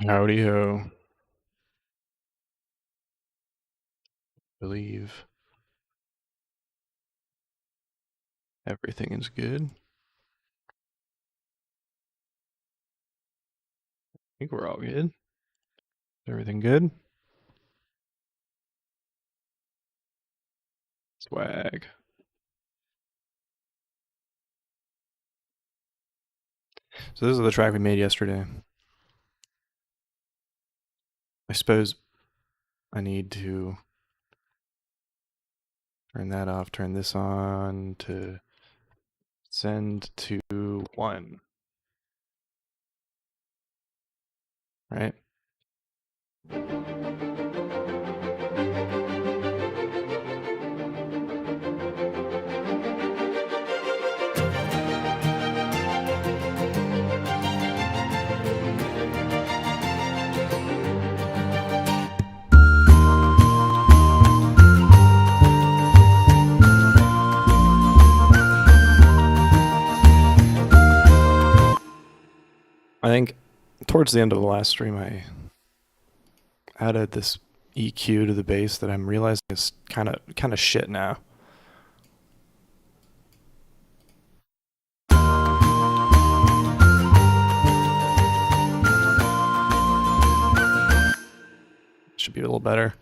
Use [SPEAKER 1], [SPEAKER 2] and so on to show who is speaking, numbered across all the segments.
[SPEAKER 1] Howdy ho. Believe everything is good. I think we're all good. Everything good? Swag. So this is the track we made yesterday. I suppose I need to turn that off, turn this on to send to 1. Right? I think towards the end of the last stream I added this EQ to the bass that I'm realizing is kind of shit now. Should be a little better.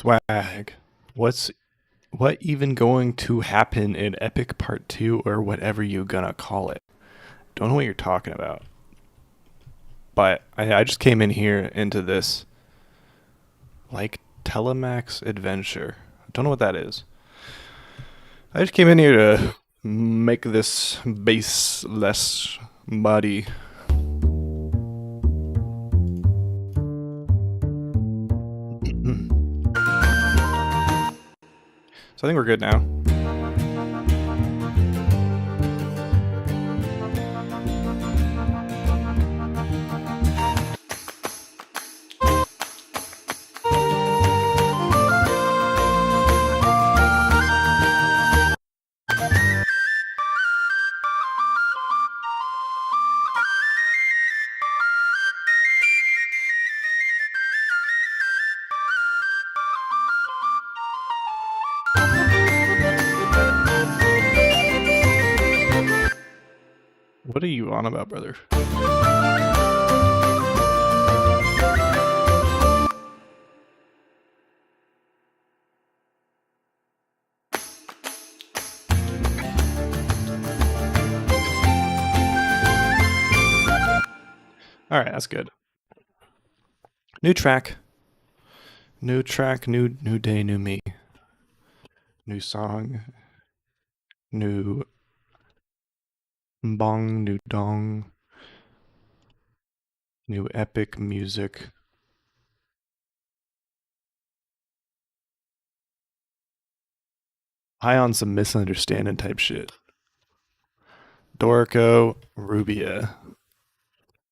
[SPEAKER 1] Swag. What even going to happen in Epic Part 2 or whatever you gonna call it? Don't know what you're talking about. But I just came in here into this like Telemax adventure. Don't know what that is. I just came in here to make this bass less muddy. So I think we're good now. What are you on about, brother? All right, that's good. New track. New track, new day, new me. New song. New bong, new dong. New epic music. High on some misunderstanding type shit. Dorico Rubia.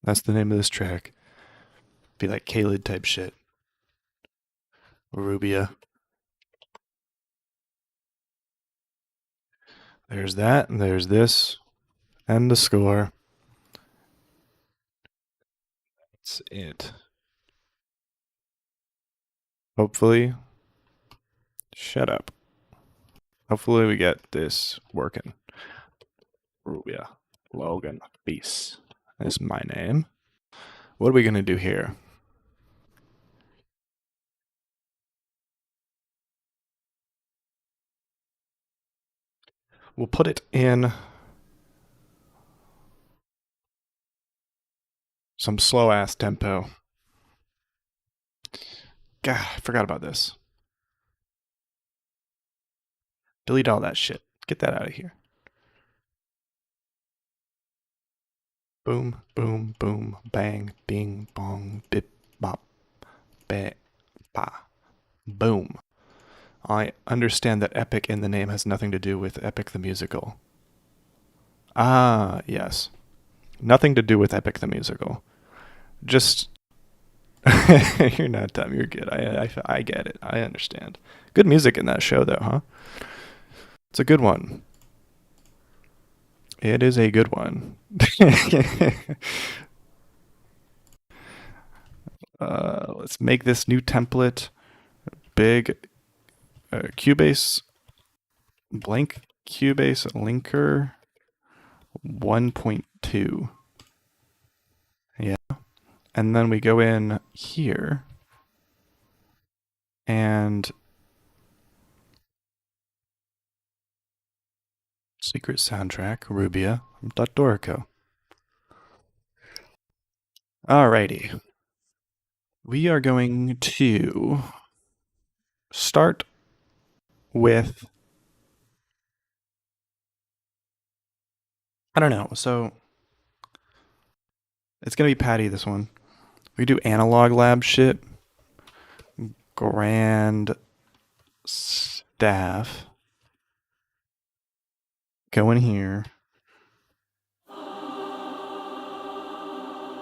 [SPEAKER 1] That's the name of this track. Be like Khalid type shit. Rubia. There's that, and there's this, and the score. That's it. Hopefully, shut up. Hopefully we get this working. Rubia. Logan. Feece. Is my name. What are we going to do here? We'll put it in some slow ass tempo. God, I forgot about this. Delete all that shit. Get that out of here. Boom, boom, boom, bang, bing, bong, bip, bop, ba, ba, boom. I understand that epic in the name has nothing to do with Epic the Musical. Ah, yes. Nothing to do with Epic the Musical. Just you're not dumb. You're good. I get it. I understand. Good music in that show, though, huh? It's a good one. It is a good one. Let's make this new template big. Cubase blank Cubase linker 1.2. Yeah. And then we go in here and secret soundtrack, Rubia, dorico. Alrighty. We are going to start with, I don't know, so it's going to be Patty, this one. We do analog lab shit. Grand staff. Go in here.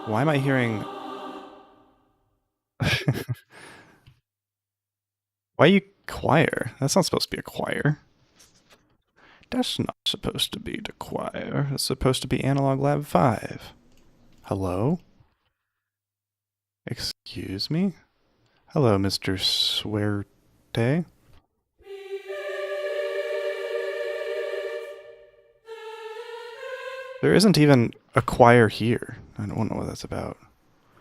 [SPEAKER 1] Why am I hearing... Why are you choir? That's not supposed to be a choir. That's not supposed to be the choir. It's supposed to be Analog Lab 5. Hello? Excuse me? Hello, Mr. Suerte. There isn't even a choir here. I don't know what that's about.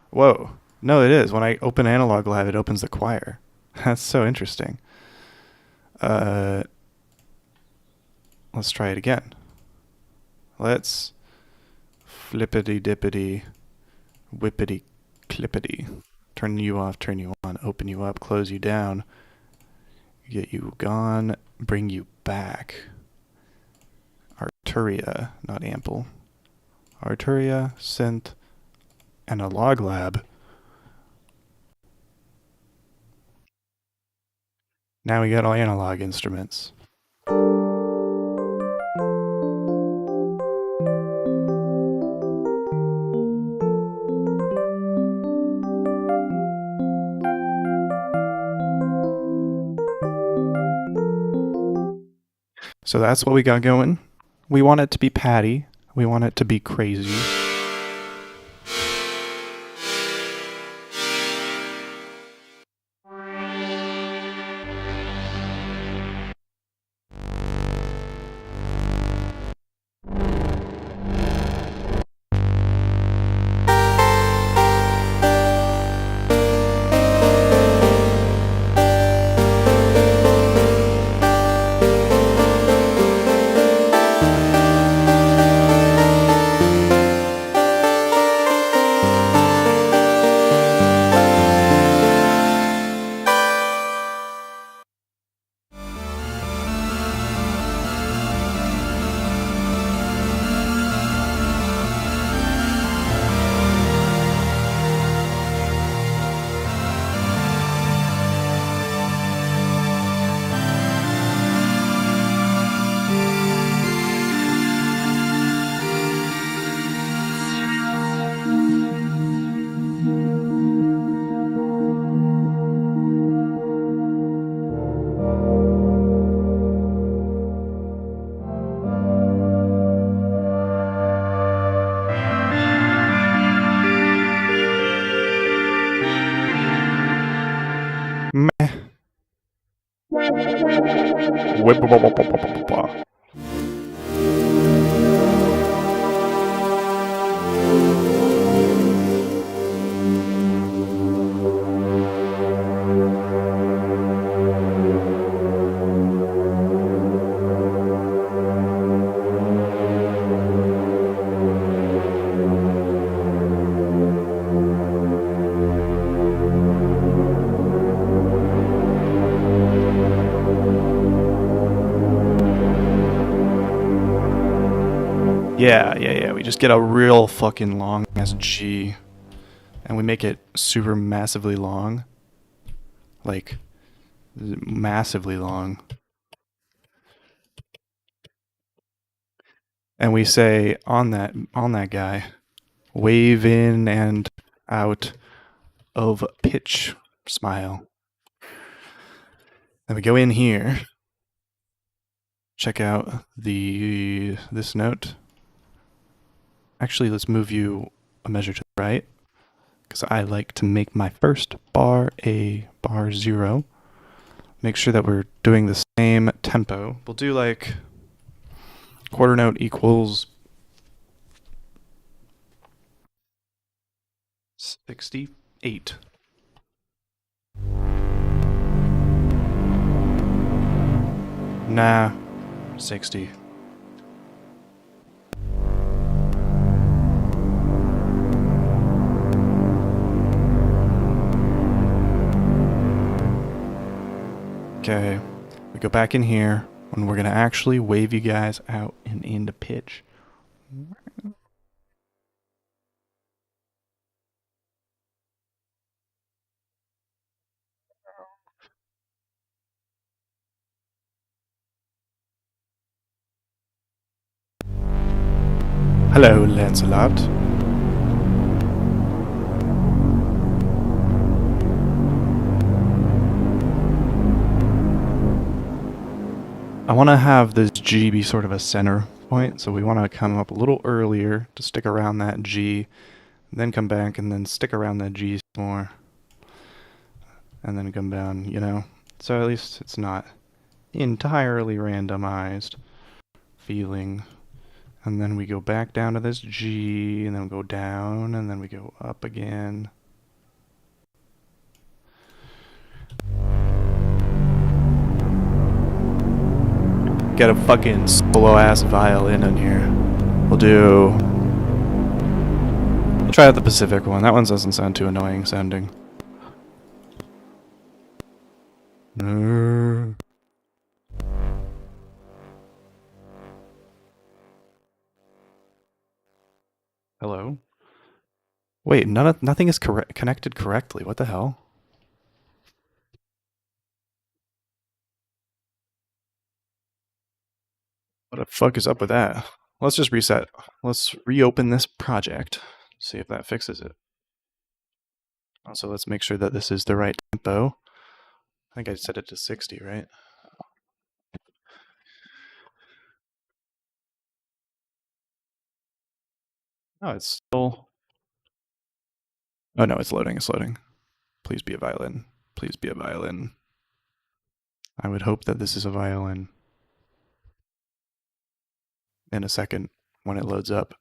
[SPEAKER 1] Whoa. No, it is. When I open Analog Lab, it opens the choir. That's so interesting. Let's try it again. Let's flippity dippity whippity clippity. Turn you off, turn you on, open you up, close you down, get you gone, bring you back. Arturia, not ample. Arturia, synth, Analog Lab. Now we got all analog instruments. So that's what we got going. We want it to be Patty. We want it to be crazy. Yeah. We just get a real fucking long ass G, and we make it super massively long, like massively long, and we say on that guy, wave in and out of pitch, smile. Then we go in here, check out this note. Actually, let's move you a measure to the right, because I like to make my first bar a bar 0. Make sure that we're doing the same tempo. We'll do like quarter note equals 68. Nah, 60. Okay, we go back in here, and we're gonna actually wave you guys out and into pitch. Hello, Lancelot. I want to have this G be sort of a center point, so we want to come up a little earlier to stick around that G, then come back and then stick around that G some more, and then come down, you know? So at least it's not entirely randomized feeling. And then we go back down to this G, and then we go down, and then we go up again. Get a fucking solo-ass violin in here. We'll try out the Pacific one. That one doesn't sound too annoying sounding. Hello? Wait, nothing is connected correctly. What the hell? What the fuck is up with that? Let's just reset. Let's reopen this project. See if that fixes it. Also, let's make sure that this is the right tempo. I think I set it to 60, right? Oh, it's still... Oh no, it's loading, it's loading. Please be a violin. Please be a violin. I would hope that this is a violin. In a second, when it loads up.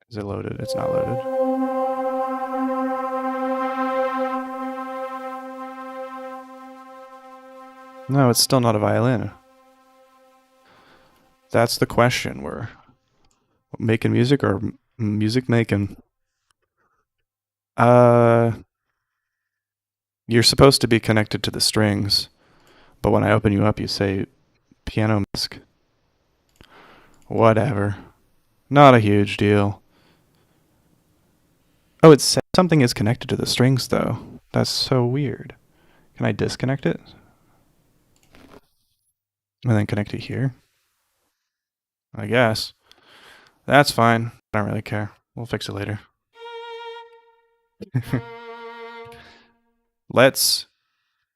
[SPEAKER 1] Is it loaded? It's not loaded. No, it's still not a violin. That's the question. We're making music or music making? You're supposed to be connected to the strings, but when I open you up, you say piano mask. Whatever. Not a huge deal. Oh, it said something is connected to the strings, though. That's so weird. Can I disconnect it? And then connect it here? I guess. That's fine. I don't really care. We'll fix it later. Let's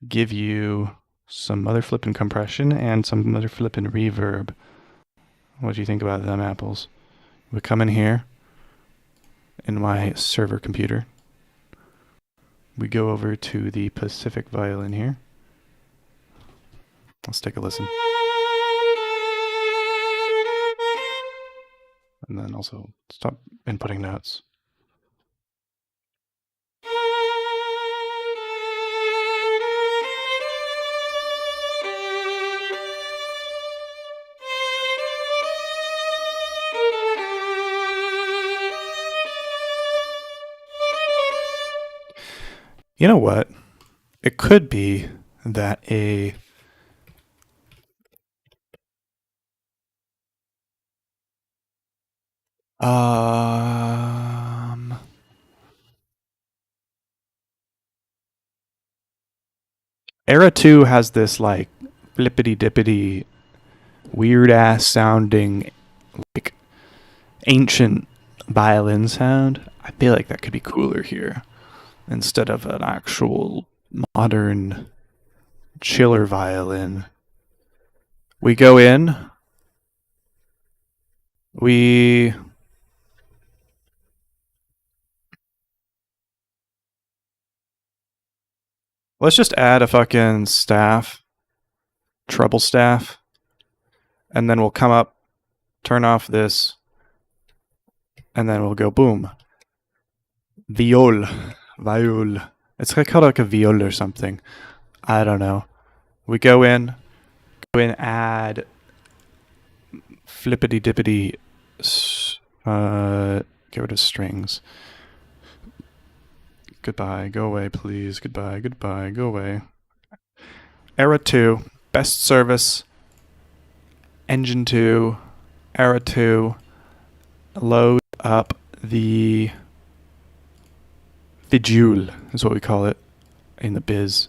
[SPEAKER 1] give you some mother flippin' compression and some mother flippin' reverb. What do you think about them apples? We come in here in my server computer. We go over to the Pacific violin here. Let's take a listen. And then also stop inputting notes. You know what? It could be that a Era 2 has this like flippity dippity weird ass sounding like ancient violin sound. I feel like that could be cooler here instead of an actual modern chiller violin. We go in, let's just add a fucking staff, treble staff, and then we'll come up, turn off this, and then we'll go boom. Viol. It's called like a viol or something. I don't know. We go in, add flippity dippity, get rid of strings. Goodbye, go away, please. Goodbye, go away. Era 2, best service. Engine 2, Era 2, load up the Fidule, is what we call it in the biz.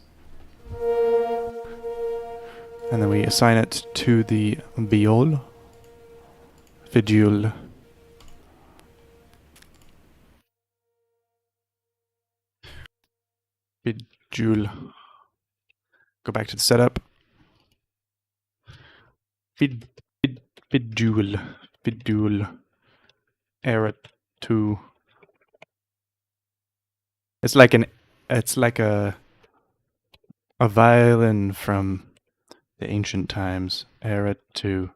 [SPEAKER 1] And then we assign it to the viol. Fidule. Fidule. Go back to the setup. Fidule. Era 2. It's like a violin from the ancient times. Era 2.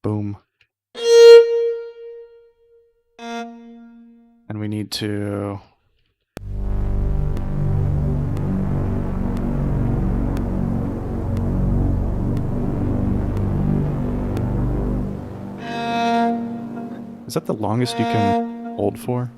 [SPEAKER 1] Boom. And we need to Is that the longest you can hold for?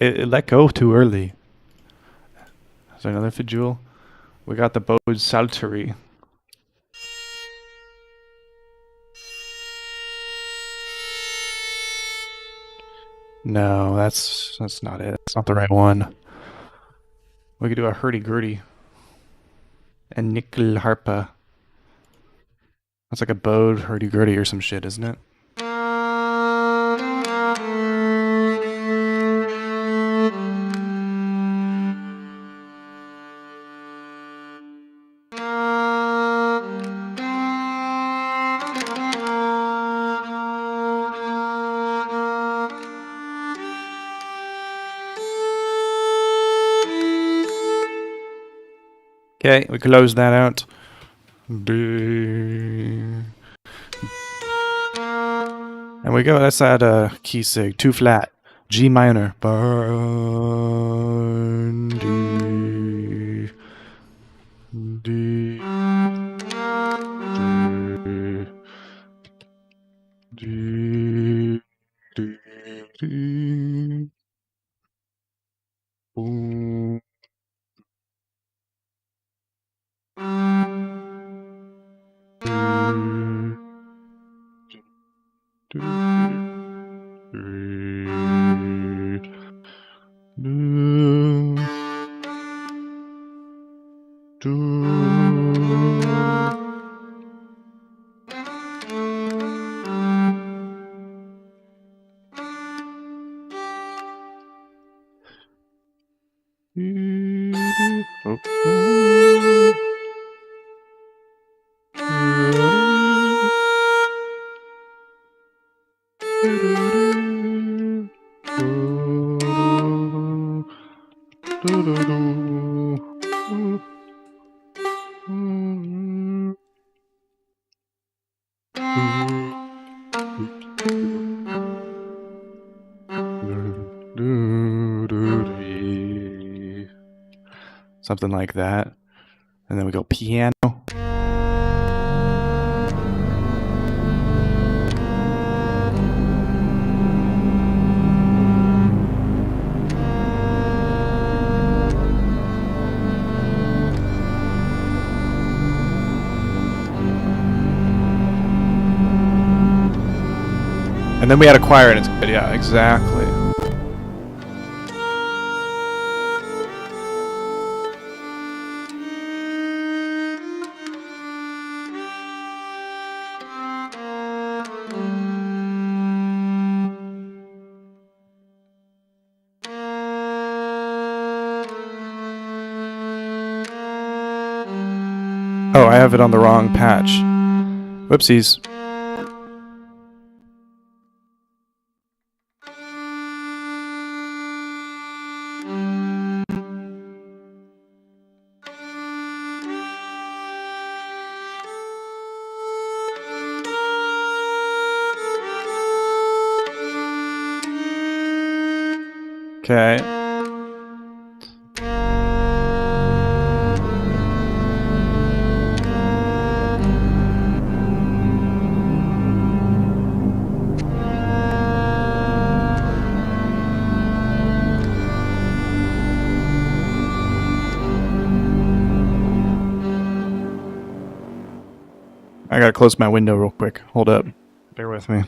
[SPEAKER 1] It let go too early. Is there another Fidule? We got the Bode Saltery. No, that's not it. It's not the right one. We could do a hurdy-gurdy. And nickel harpa. That's like a Bode hurdy-gurdy or some shit, isn't it? Okay, we close that out. And we go, let's add a key sig, 2 flat, G minor. D, boom. Something like that. And then we go piano. And then we add a choir and it's good. Yeah, exactly. Oh, I have it on the wrong patch. Whoopsies. Okay. I gotta close my window real quick. Hold up. Bear with me.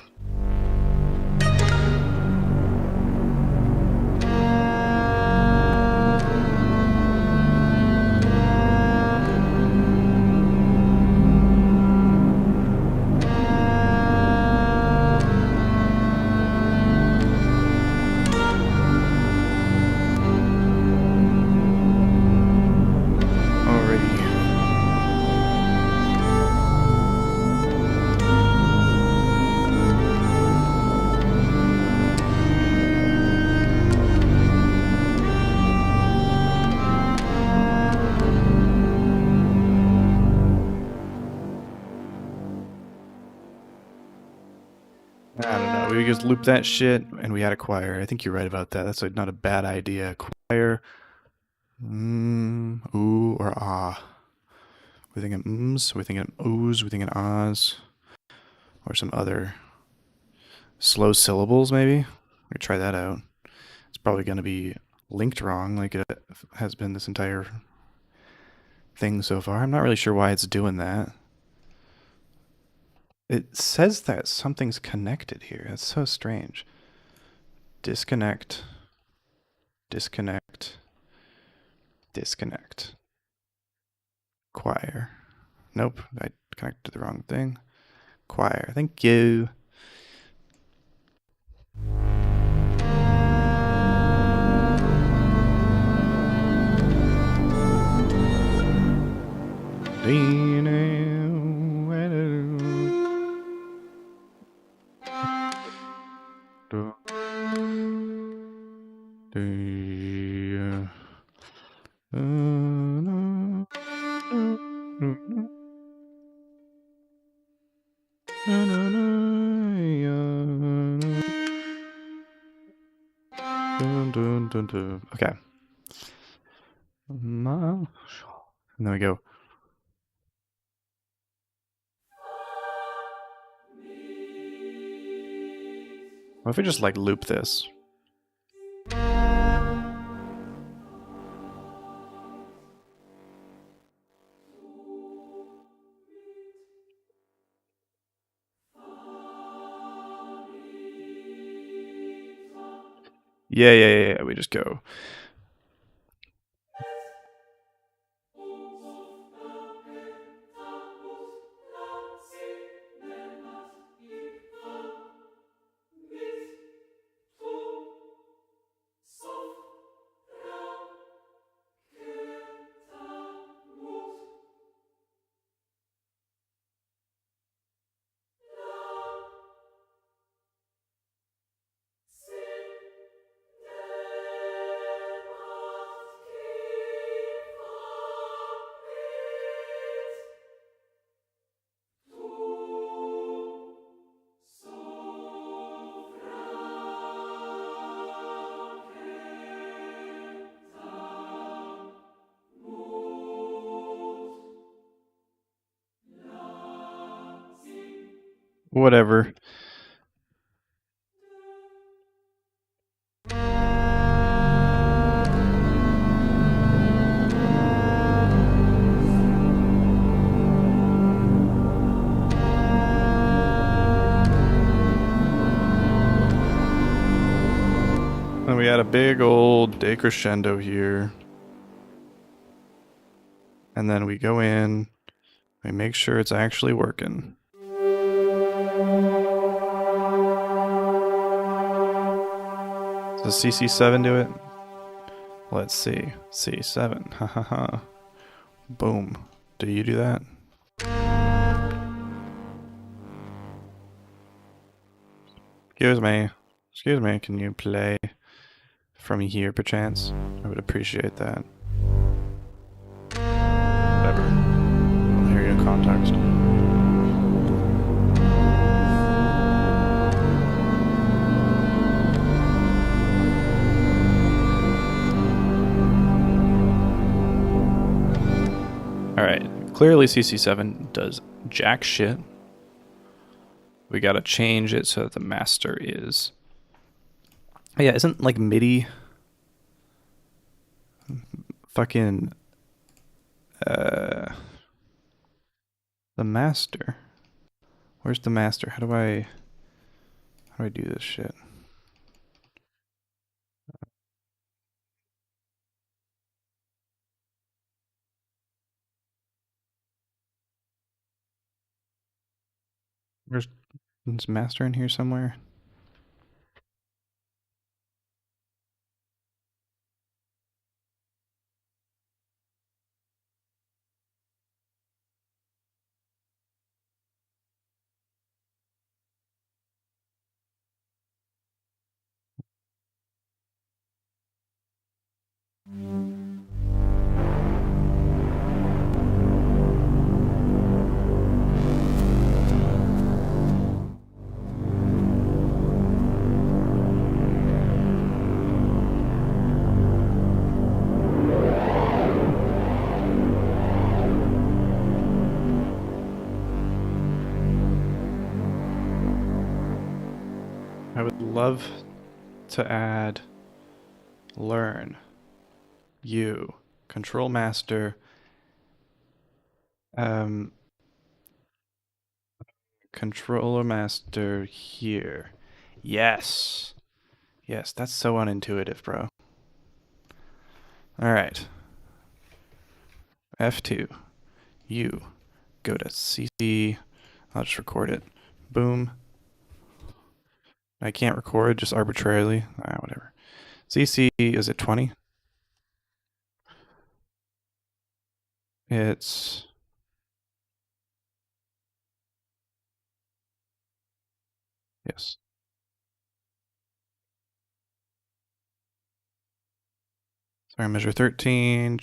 [SPEAKER 1] I don't know. We just loop that shit and we add a choir. I think you're right about that. That's not a bad idea. Choir. Ooh or ah. We're thinking ums. We're thinking oohs. We're thinking ahs. Or some other slow syllables, maybe. We try that out. It's probably going to be linked wrong, like it has been this entire thing so far. I'm not really sure why it's doing that. It says that something's connected here. That's so strange. Disconnect. Disconnect. Disconnect. Choir. Nope, I connected the wrong thing. Choir. Thank you. Okay. And then we go. What if we just like loop this? Yeah. We just go. Whatever. And we had a big old decrescendo here. And then we go in, we make sure it's actually working. Does CC7 do it? Let's see. C7. Ha ha ha. Boom. Do you do that? Excuse me. Excuse me, can you play from here perchance? I would appreciate that. Whatever. I'll hear you in context. Alright, clearly CC7 does jack shit. We gotta change it so that the master is... Yeah, isn't like MIDI fucking the master? Where's the master? How do I do this shit? Where's this master in here somewhere? I would love to add learn you control master controller master here. Yes. Yes, that's so unintuitive, bro. Alright. F2. You. Go to CC. I'll just record it. Boom. I can't record just arbitrarily. Whatever. CC is at 20. It's... Yes. So I measure 13.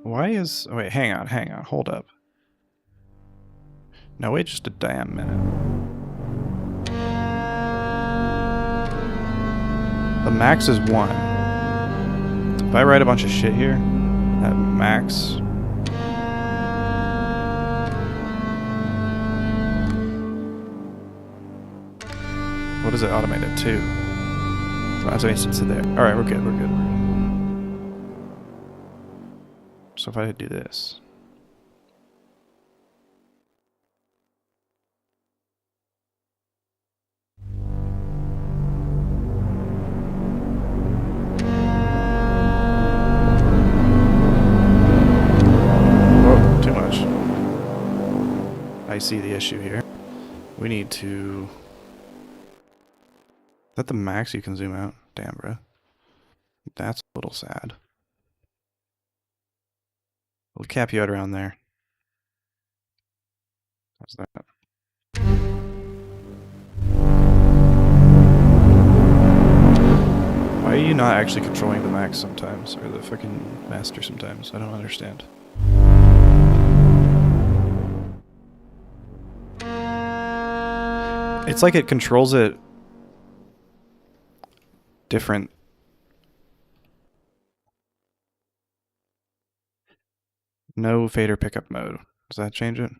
[SPEAKER 1] Why is... Oh, wait, hang on, hold up. No, wait just a damn minute. The max is 1. If I write a bunch of shit here, that max... What is it automated to? So I sit there. Alright, we're good. So if I do this... Whoa, too much. I see the issue here. We need to... Is that the max you can zoom out? Damn, bro. That's a little sad. We'll cap you out around there. How's that? Why are you not actually controlling the max sometimes, or the fucking master sometimes? I don't understand. It's like it controls it different. No fader pickup mode. Does that change it?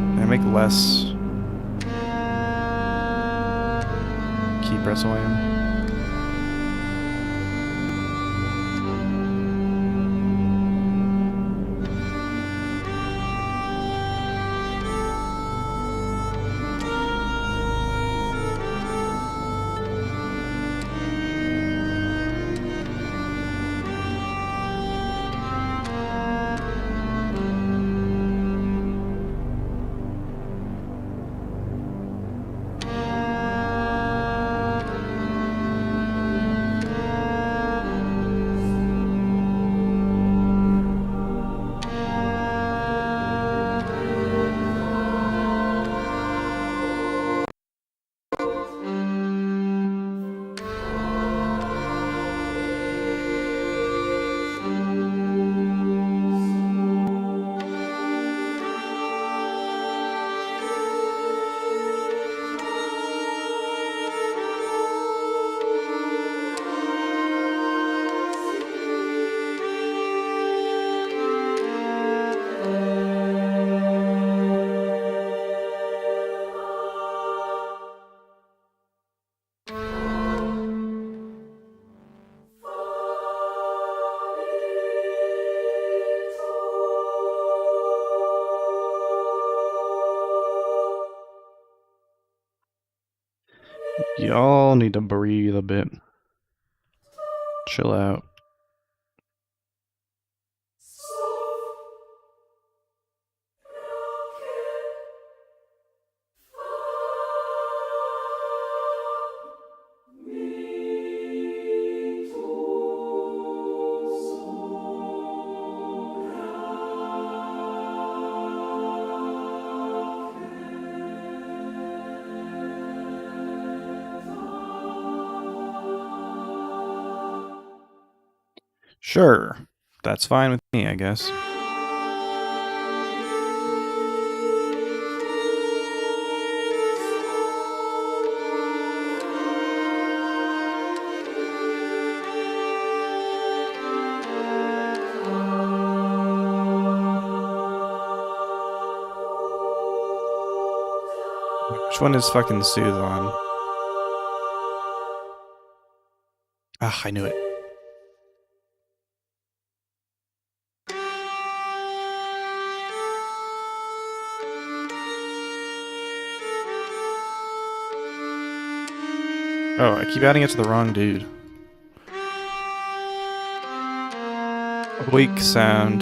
[SPEAKER 1] Can I make less key press volume? Y'all need to breathe a bit. Chill out. Sure. That's fine with me, I guess. Which one is fucking Soothe on? Ah, I knew it. Oh, I keep adding it to the wrong dude. Weak sound.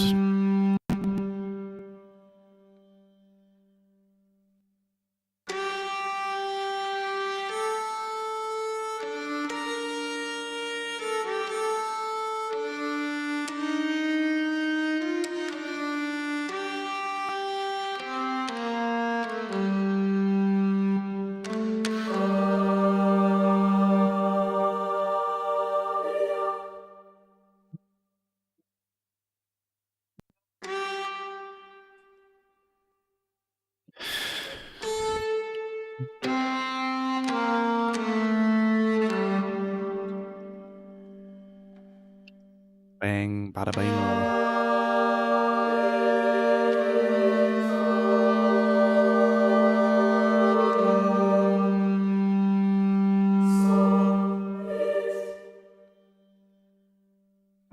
[SPEAKER 1] Bang, bada bang.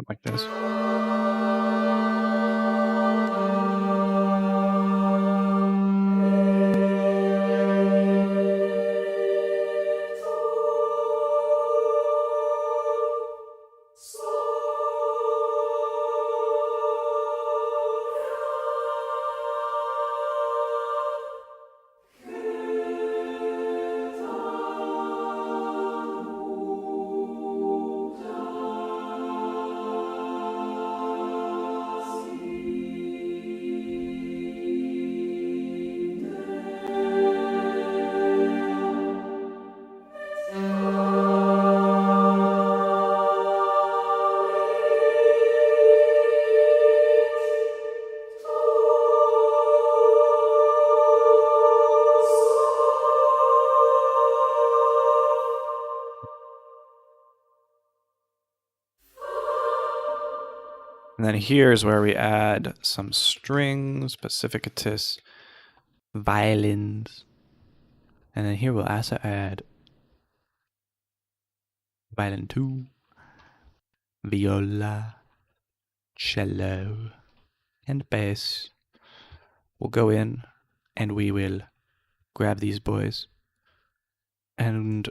[SPEAKER 1] Like this. And then here's where we add some strings, specificitous, violins. And then here we'll also add violin 2, viola, cello, and bass. We'll go in and we will grab these boys and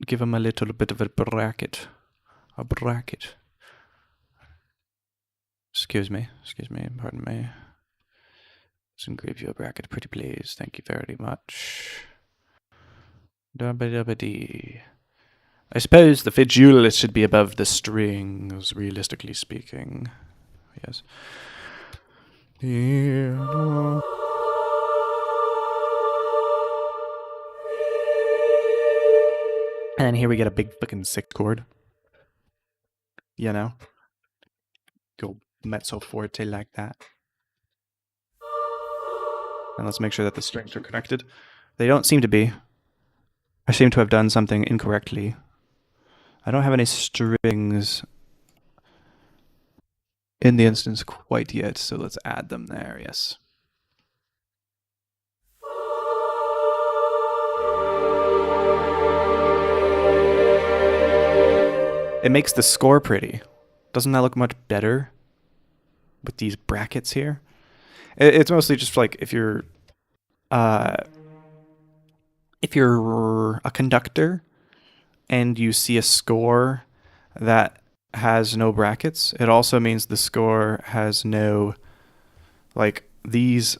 [SPEAKER 1] give them a little bit of a bracket. A bracket. Excuse me, pardon me. Let's engrave you a bracket, pretty please. Thank you very much. Dubba-dubba-dee. I suppose the fidulus should be above the strings, realistically speaking. Yes. And then here we get a big fucking sixth chord. You know? Go mezzo forte like that. And let's make sure that the strings are connected. They don't seem to be. I seem to have done something incorrectly. I don't have any strings in the instance quite yet, so let's add them there, yes. It makes the score pretty. Doesn't that look much better with these brackets here? It's mostly just like if you're a conductor and you see a score that has no brackets, it also means the score has no, like these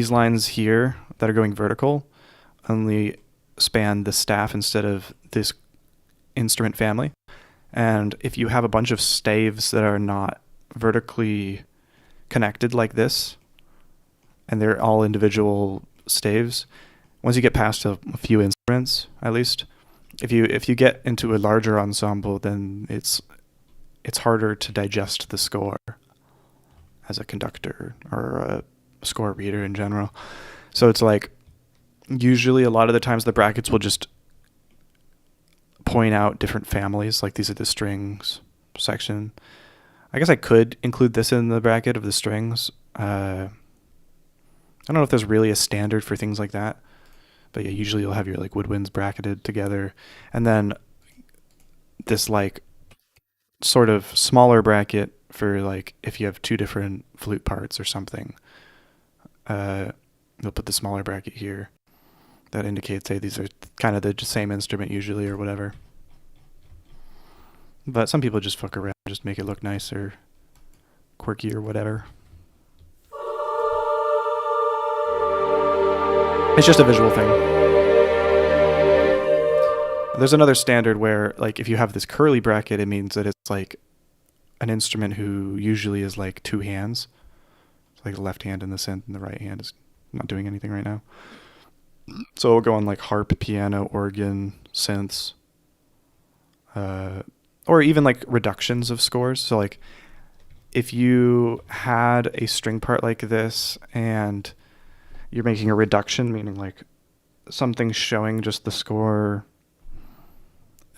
[SPEAKER 1] lines here that are going vertical only span the staff instead of this instrument family. And if you have a bunch of staves that are not vertically connected like this, and they're all individual staves, once you get past a few instruments, at least, if you get into a larger ensemble, then it's harder to digest the score as a conductor or a score reader in general. So it's like, usually a lot of the times the brackets will just point out different families, like these are the strings section. I guess I could include this in the bracket of the strings. I don't know if there's really a standard for things like that, but yeah, usually you'll have your like woodwinds bracketed together, and then this like sort of smaller bracket for like if you have two different flute parts or something. You'll put the smaller bracket here that indicates, hey, these are kind of the same instrument usually or whatever. But some people just fuck around, just make it look nice or quirky or whatever. It's just a visual thing. There's another standard where, like, if you have this curly bracket, it means that it's like an instrument who usually is like two hands. It's like the left hand in the synth and the right hand is not doing anything right now. So it'll go on like harp, piano, organ, synths, or even like reductions of scores. So like if you had a string part like this and you're making a reduction, meaning like something showing just the score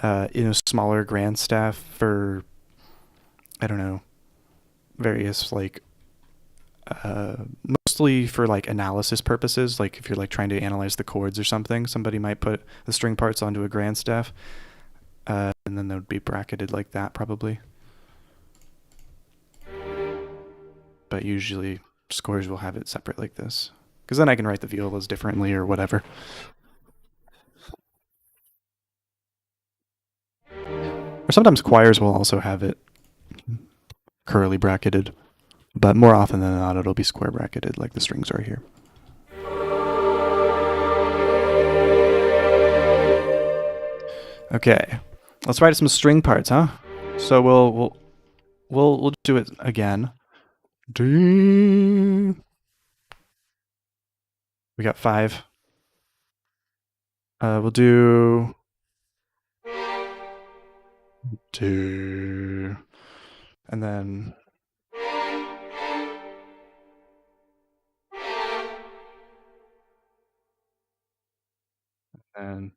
[SPEAKER 1] in a smaller grand staff for, I don't know, various like mostly for like analysis purposes. Like if you're like trying to analyze the chords or something, somebody might put the string parts onto a grand staff, and then they would be bracketed like that probably. But usually scores will have it separate like this, because then I can write the violas differently or whatever. Or sometimes choirs will also have it curly bracketed, but more often than not it'll be square bracketed like the strings are here. Okay, let's write some string parts, huh? So we'll do it again. D. We got 5. We'll do 2, and then and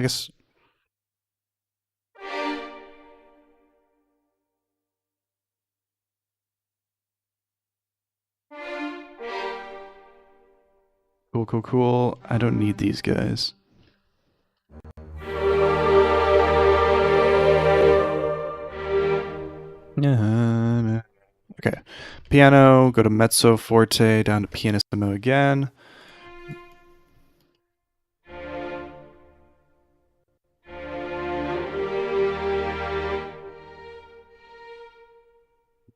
[SPEAKER 1] I guess. Cool, cool, cool. I don't need these guys. Okay. Piano, go to mezzo forte, down to pianissimo again.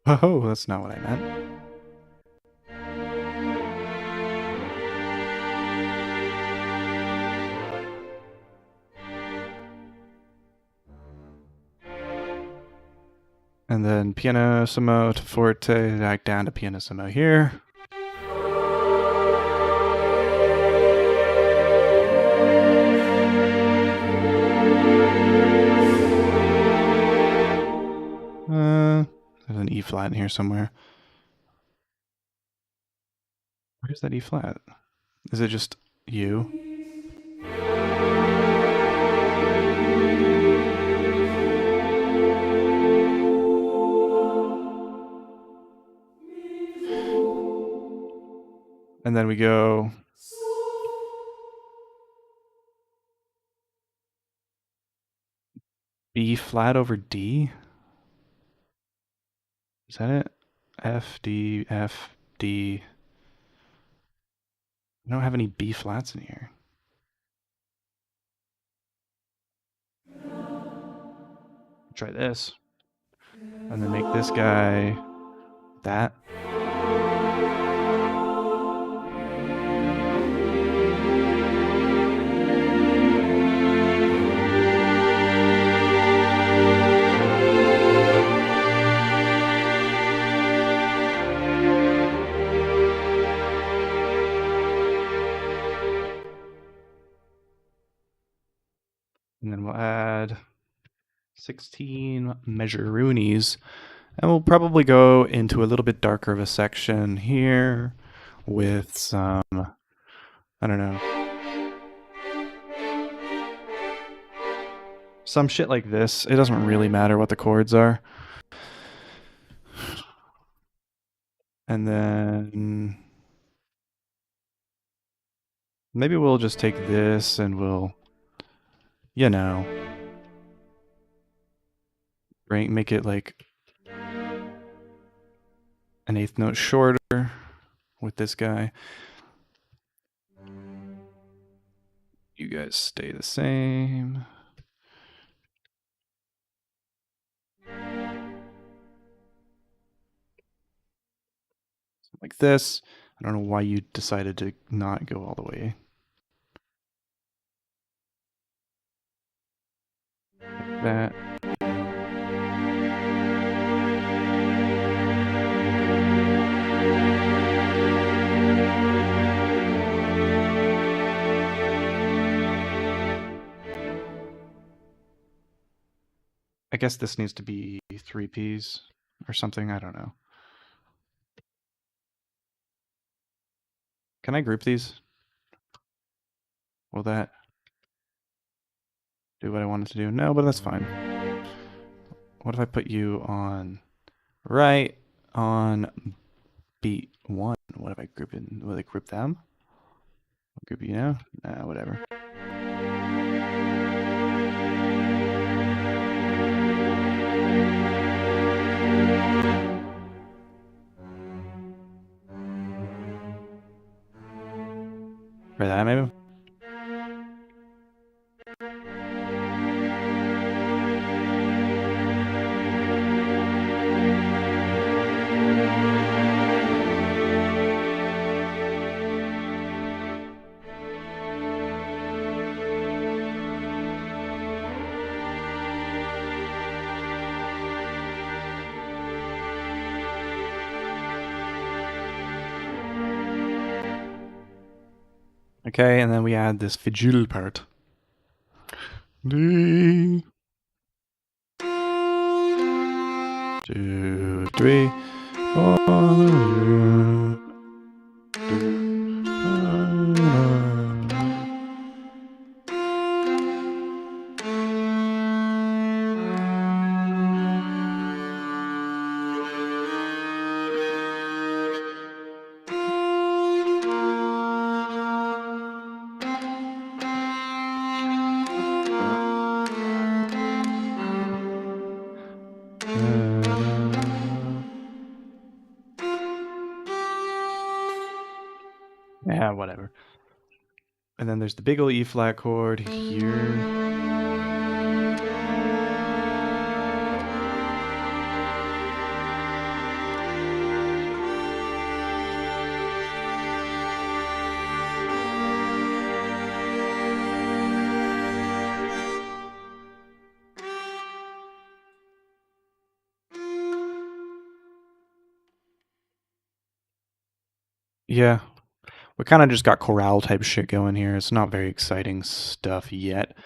[SPEAKER 1] Oh, that's not what I meant. And then pianissimo to forte, back down to pianissimo here. There's an E flat in here somewhere. Where's that E flat? Is it just U? And then we go B flat over D. Is that it? F, D, F, D. I don't have any B flats in here. Try this. And then make this guy that. And then we'll add 16 measuroonies. And we'll probably go into a little bit darker of a section here with some, I don't know, some shit like this. It doesn't really matter what the chords are. And then maybe we'll just take this and we'll, you know, make it like an eighth note shorter with this guy. You guys stay the same. Like this. I don't know why you decided to not go all the way. Like that. I guess this needs to be 3 Ps or something. I don't know. Can I group these? Will that do what I wanted to do? No, but that's fine. What if I put you on right on beat 1? What if I group in? Will I group them? Group you now? Nah, whatever. Try that maybe? Okay, and then we add this fiddle part. D. 2, 3, 4. whatever. And then there's the big ol' E flat chord here. Yeah, we kind of just got chorale type shit going here. It's not very exciting stuff yet,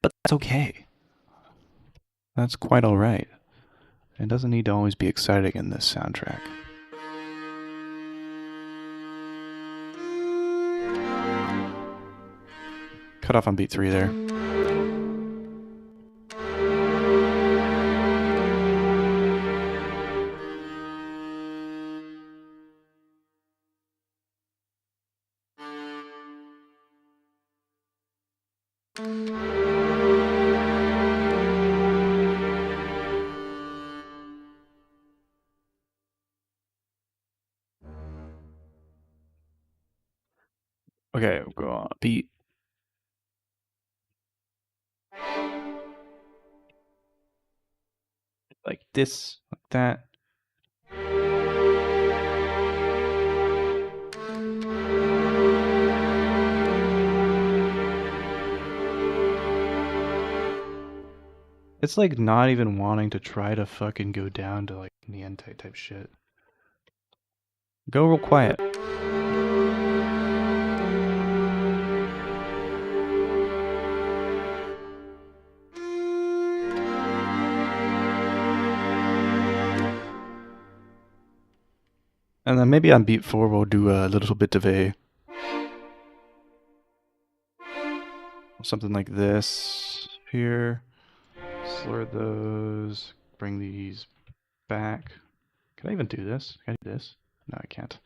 [SPEAKER 1] but that's okay. That's quite alright. It doesn't need to always be exciting in this soundtrack. Cut off on beat 3 there. Okay, we'll go on beat. Like this, like that. It's like not even wanting to try to fucking go down to like niente type shit. Go real quiet. And then maybe on beat 4 we'll do a little bit of a something like this here. Slur those, bring these back. Can I even do this? Can I do this? No, I can't.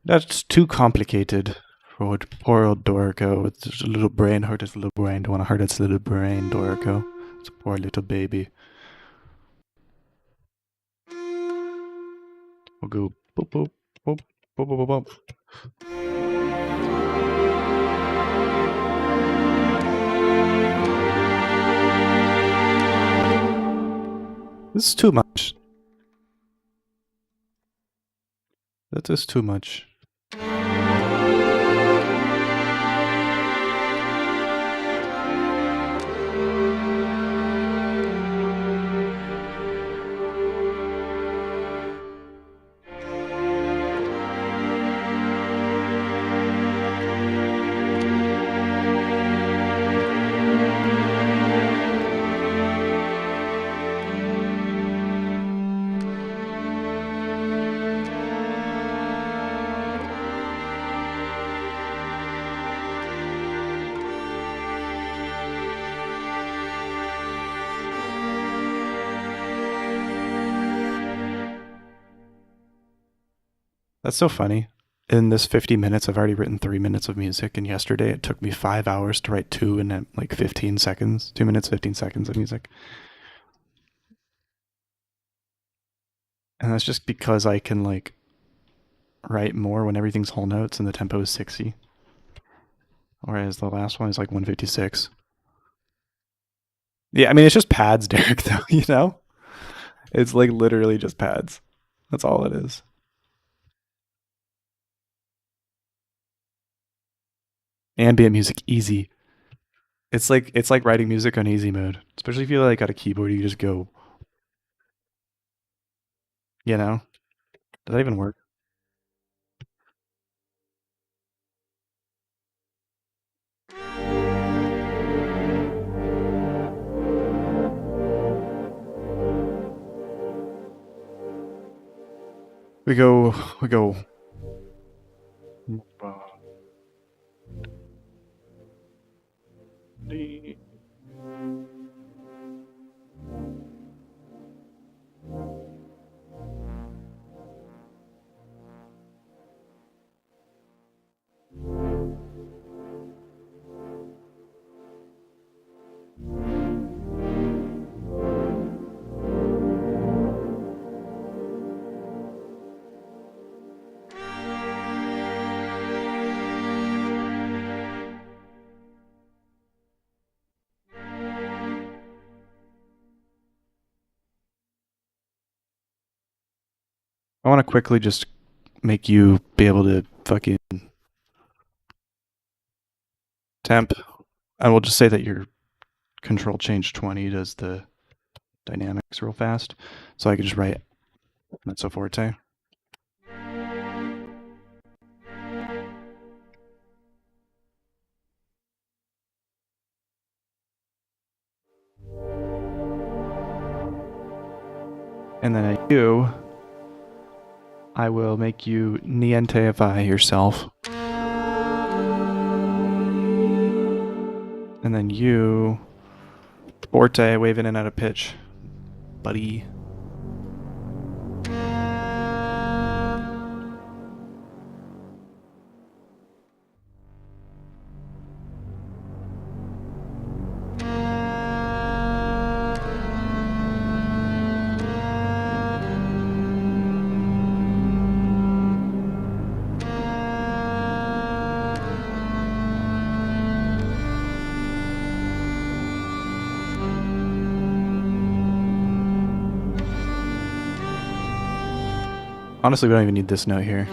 [SPEAKER 1] That's too complicated for poor old Dorico. It's just a little brain. Hurt its little brain. Don't want to hurt its little brain, Dorico. It's a poor little baby. We'll go boop boop boop boop boop boop boop. This is too much. That is too much. That's so funny. In this 50 minutes, I've already written 3 minutes of music, and yesterday it took me 5 hours to write 2 in like 15 seconds. 2 minutes, 15 seconds of music. And that's just because I can like write more when everything's whole notes and the tempo is 60. Whereas the last one is like 156. Yeah, I mean, it's just pads, Derek, though, you know? It's like literally just pads. That's all it is. Ambient music, easy. It's like writing music on easy mode. Especially if you like got a keyboard, you just go, you know? Does that even work? We go. I want to quickly just make you be able to fucking temp. I will just say that your control change 20 does the dynamics real fast. So I can just write mezzo forte. And then at you, I will make you nienteify yourself. And then you, forte, wave in and out of pitch, buddy. Honestly, we don't even need this note here.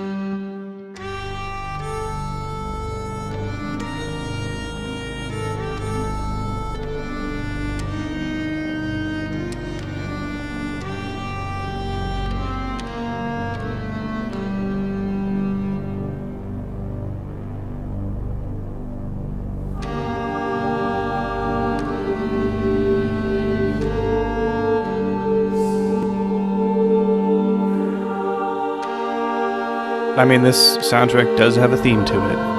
[SPEAKER 1] I mean, this soundtrack does have a theme to it.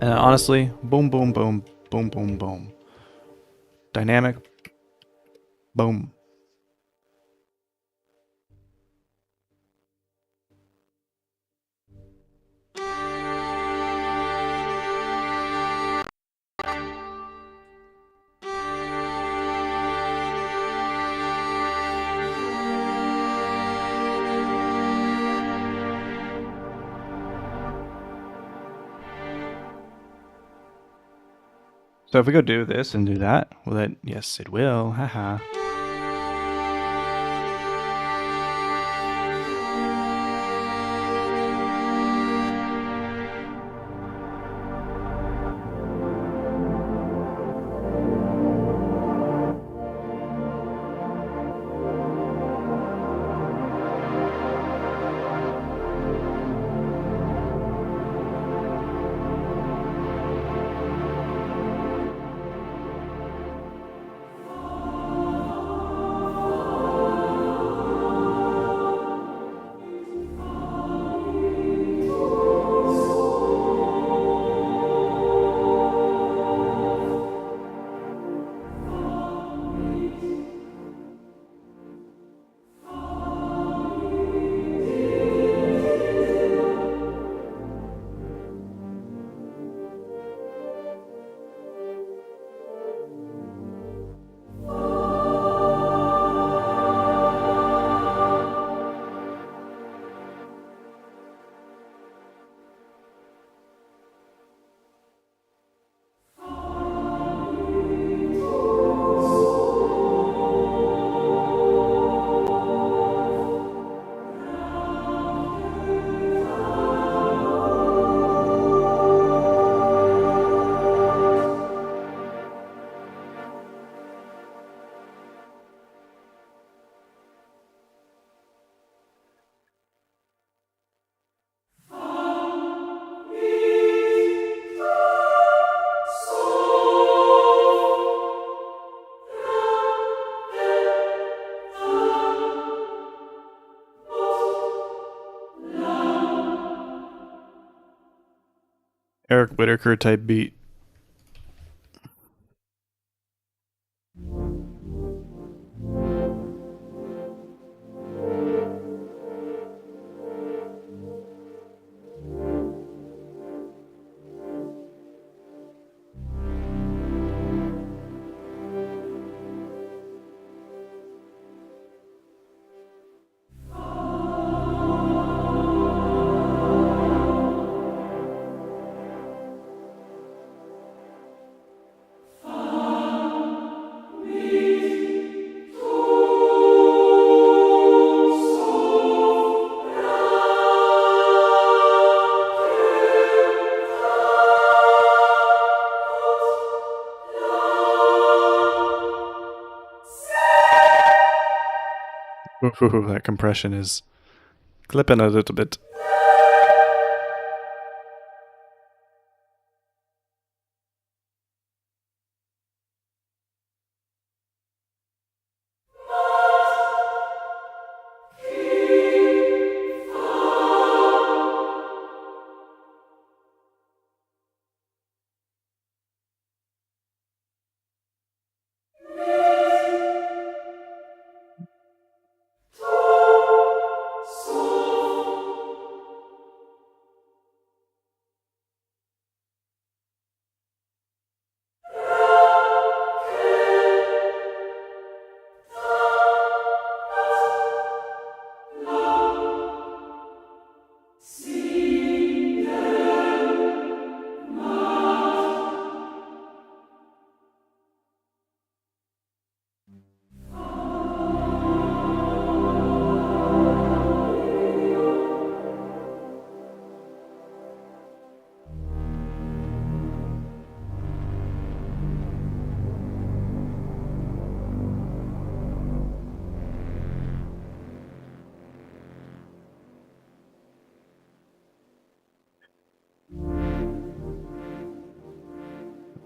[SPEAKER 1] And honestly, boom, boom, boom, boom, boom, boom. Dynamic, boom. So if we go do this and do that, will that? Yes, it will. Haha. Eric Whitaker type beat. Ooh, that compression is clipping a little bit.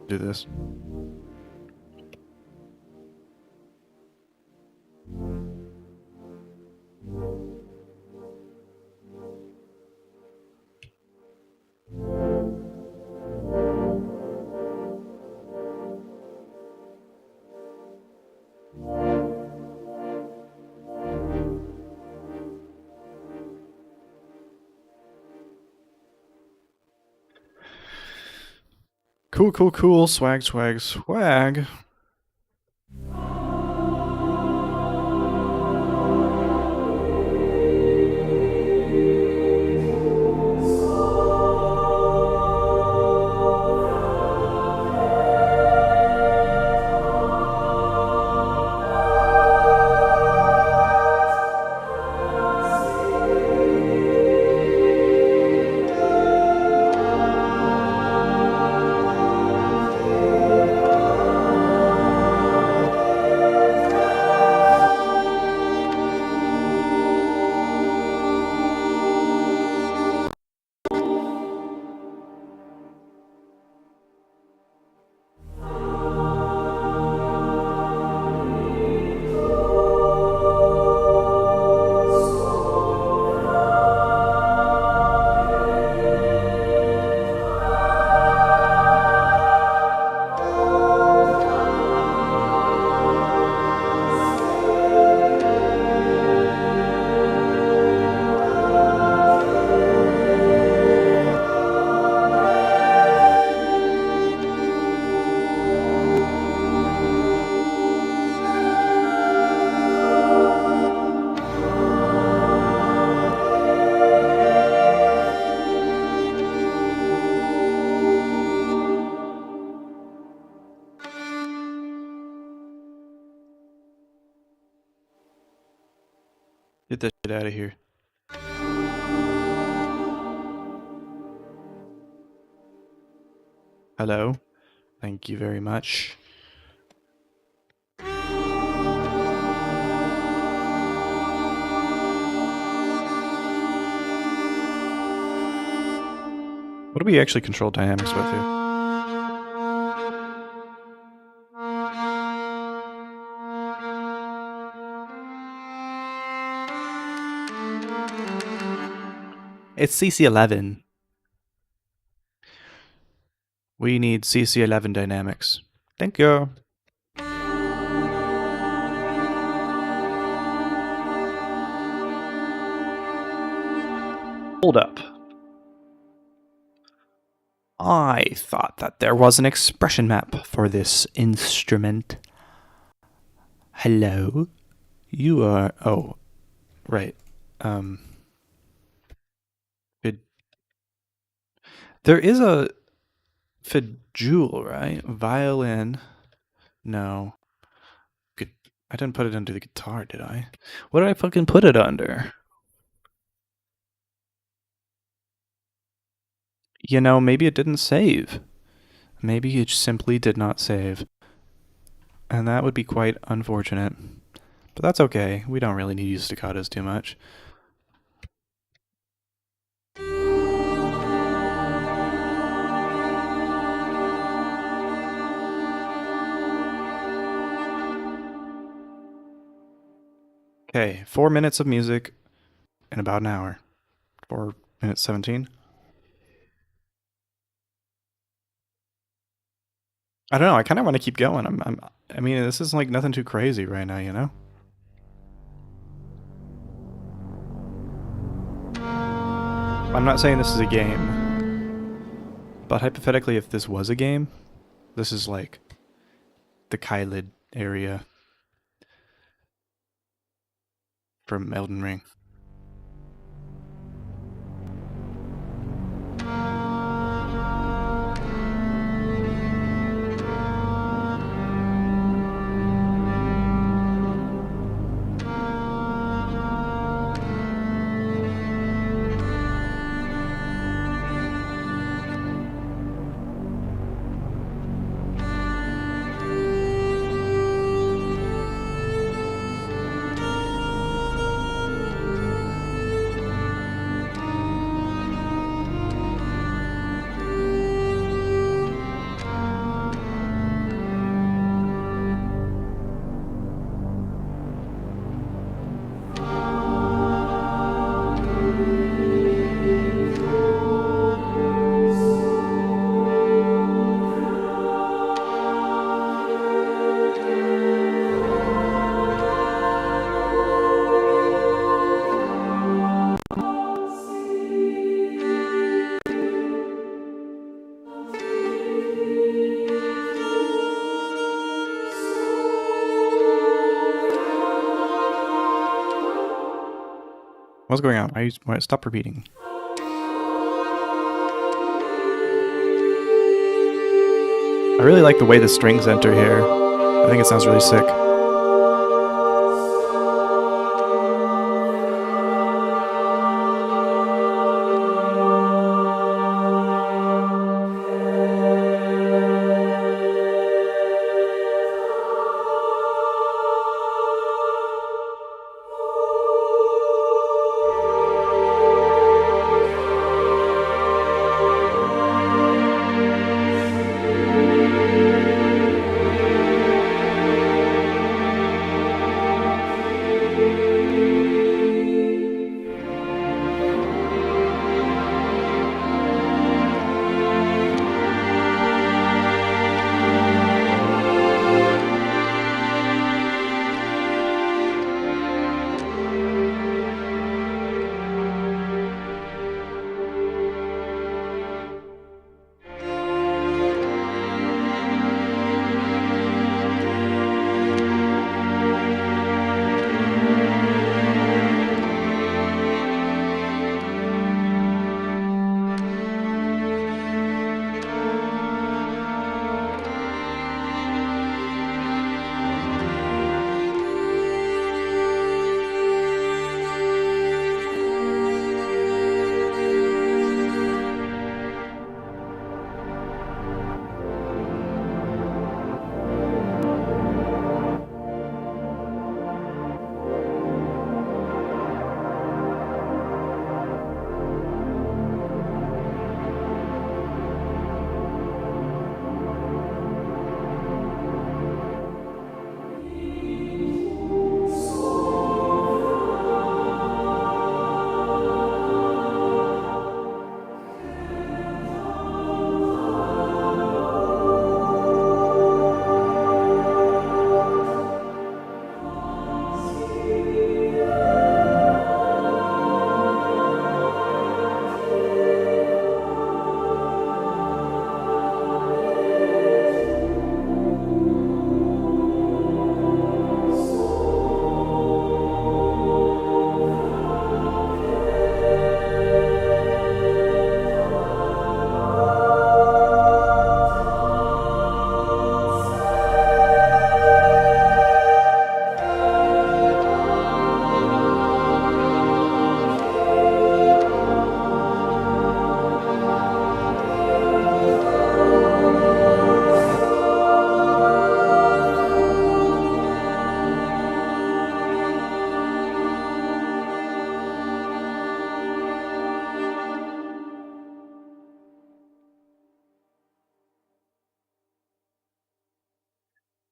[SPEAKER 1] Do this. Cool, cool, cool. Swag, swag, swag. Get that shit out of here. Hello. Thank you very much. What do we actually control dynamics with here? It's CC11. We need CC11 dynamics. Thank you. Hold up. I thought that there was an expression map for this instrument. Hello? You are... Oh, right. There is a fiddle, right? Violin. No. I didn't put it under the guitar, did I? What did I fucking put it under? You know, maybe it didn't save. Maybe it simply did not save. And that would be quite unfortunate. But that's okay. We don't really need to use staccatos too much. Okay, 4 minutes of music in about an hour. 4 minutes 17. I don't know. I kind of want to keep going. I mean, this is like nothing too crazy right now, you know? I'm not saying this is a game, but hypothetically, if this was a game, this is like the Kylid area from Elden Ring. What's going on? Why stop repeating? I really like the way the strings enter here. I think it sounds really sick.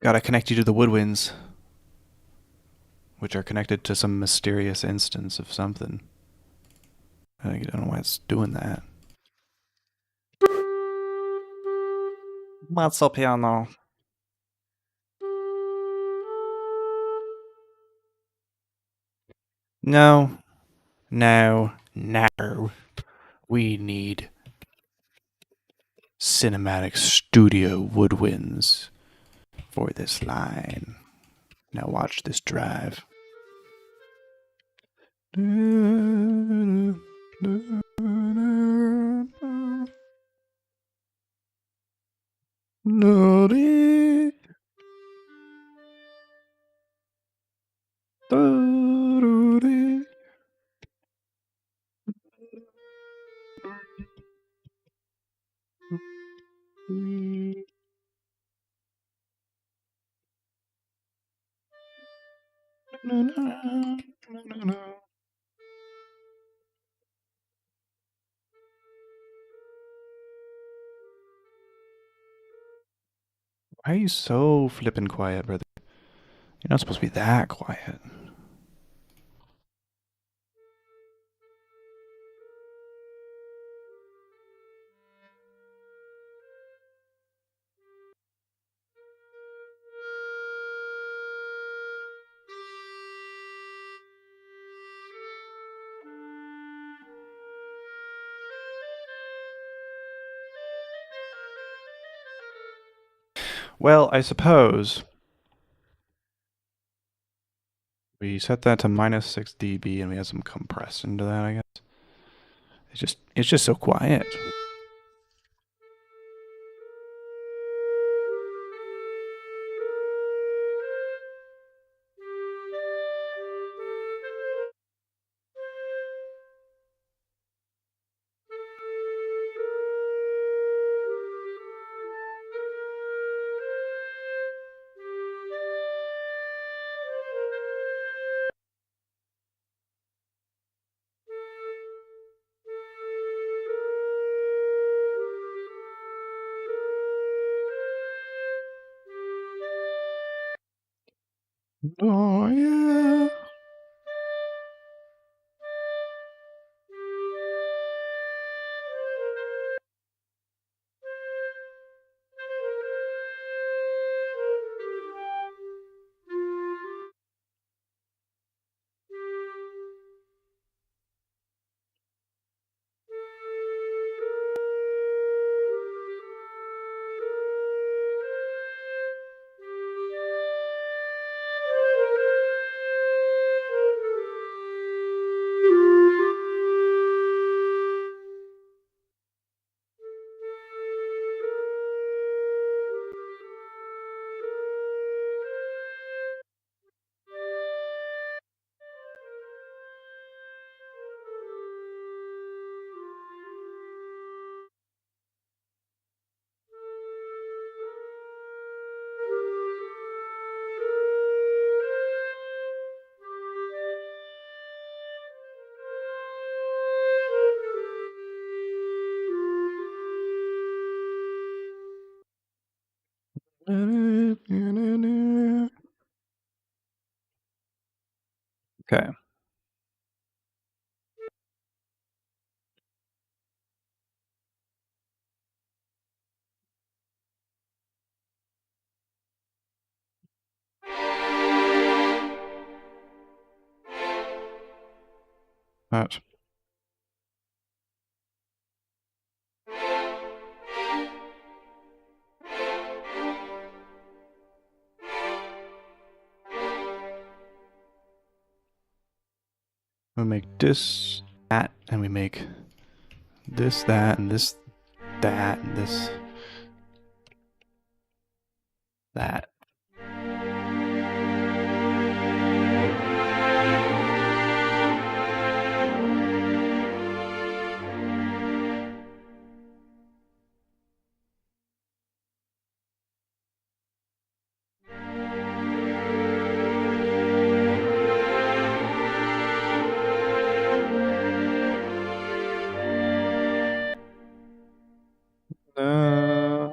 [SPEAKER 1] Gotta connect you to the woodwinds, which are connected to some mysterious instance of something. I don't know why it's doing that. Mezzo piano. No, no. We need cinematic studio woodwinds for this line. Now watch this drive. Why are you so flippin' quiet, brother? You're not supposed to be that quiet. Well, I suppose we set that to minus 6 dB and we have some compress into that, I guess. It's just so quiet. Oh yeah. Okay. That. We make this, that, and we make this, that, and this, that, and this, that. Uh,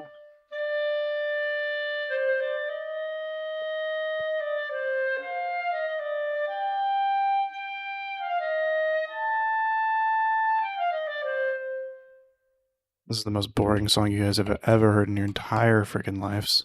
[SPEAKER 1] This is the most boring song you guys have ever heard in your entire freaking lives.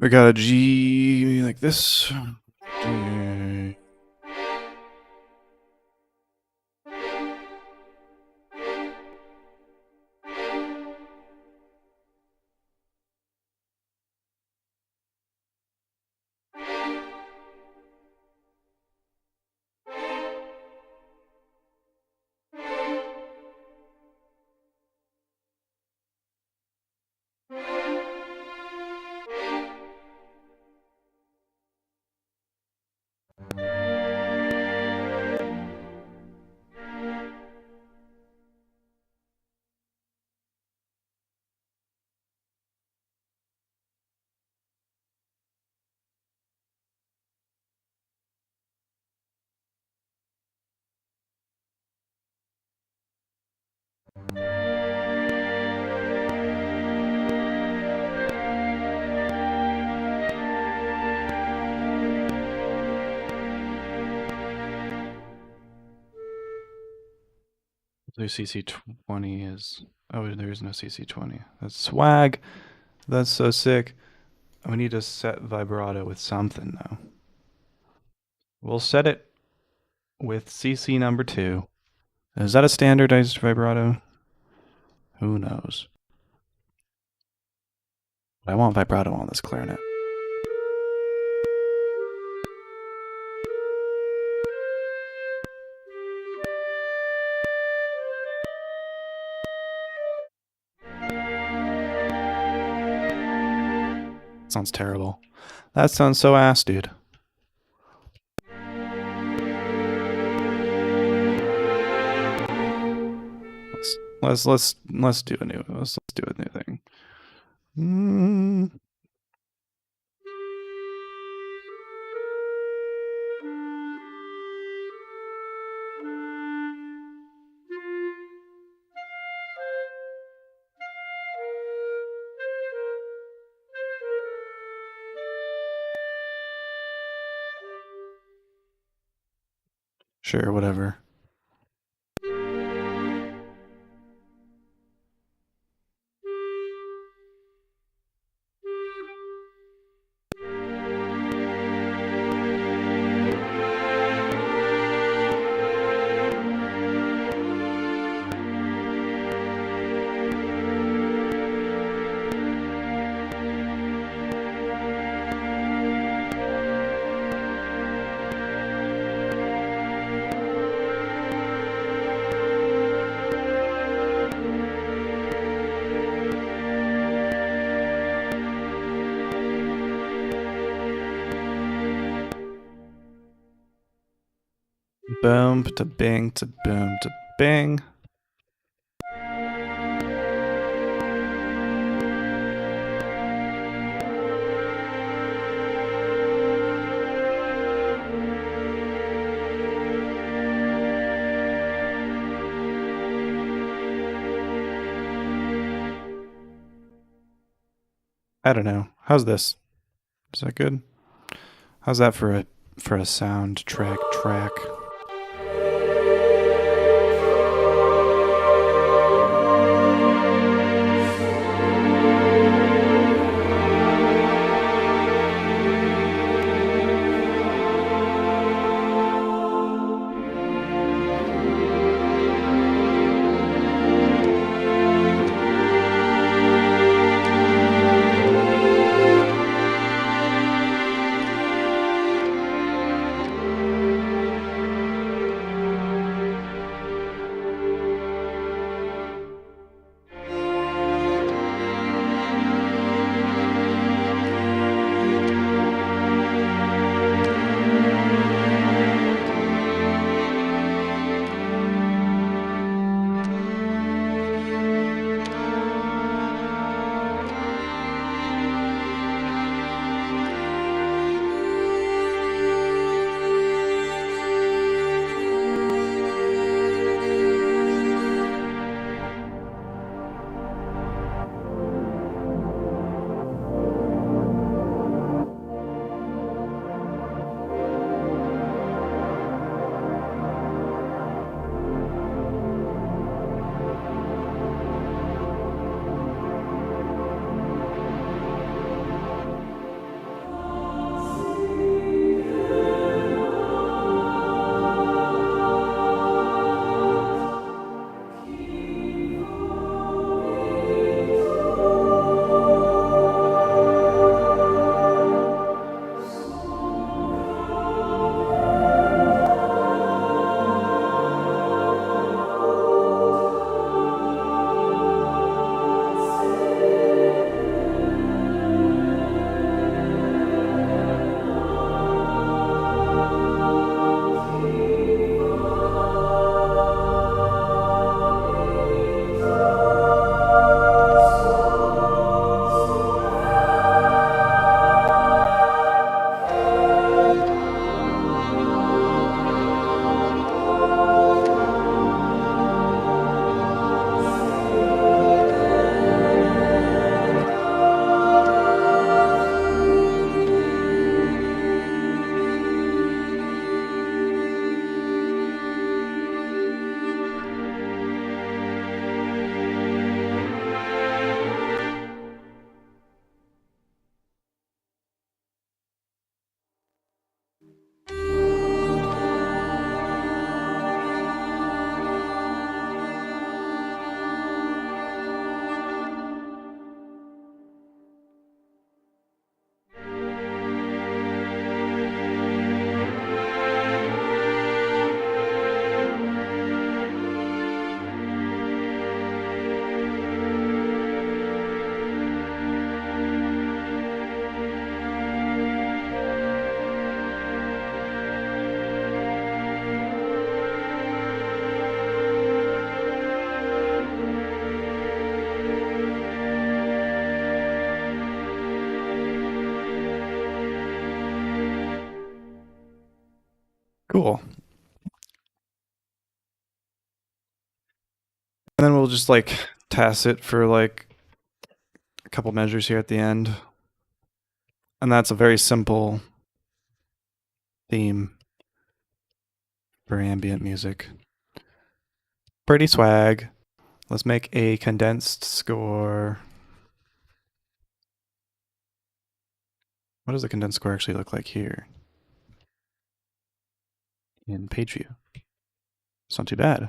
[SPEAKER 1] We got a G like this. G. Blue CC20 is... Oh, there is no CC20. That's swag. That's so sick. We need to set vibrato with something, though. We'll set it with CC number 2. Is that a standardized vibrato? Who knows? But I want vibrato on this clarinet. Sounds terrible. That sounds so ass, dude. Let's do a new thing. Sure, whatever. Boom to bing to boom to bing. I don't know. How's this? Is that good? How's that for a soundtrack track? Cool. And then we'll just like test it for like a couple measures here at the end. And that's a very simple theme for ambient music. Pretty swag. Let's make a condensed score. What does a condensed score actually look like here? In page view. It's not too bad.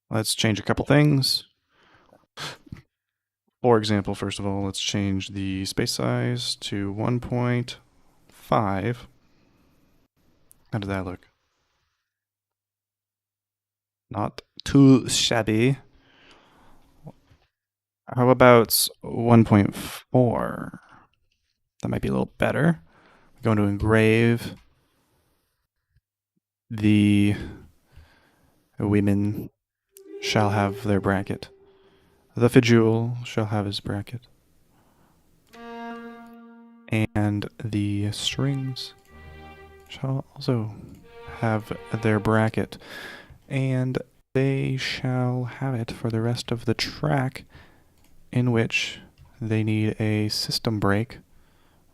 [SPEAKER 1] Let's change a couple things. For example, first of all, let's change the space size to 1.5. How does that look? Not too shabby. How about 1.4? That might be a little better. I'm going to engrave the women shall have their bracket. The Fijul shall have his bracket. And the strings shall also have their bracket. And they shall have it for the rest of the track, in which they need a system break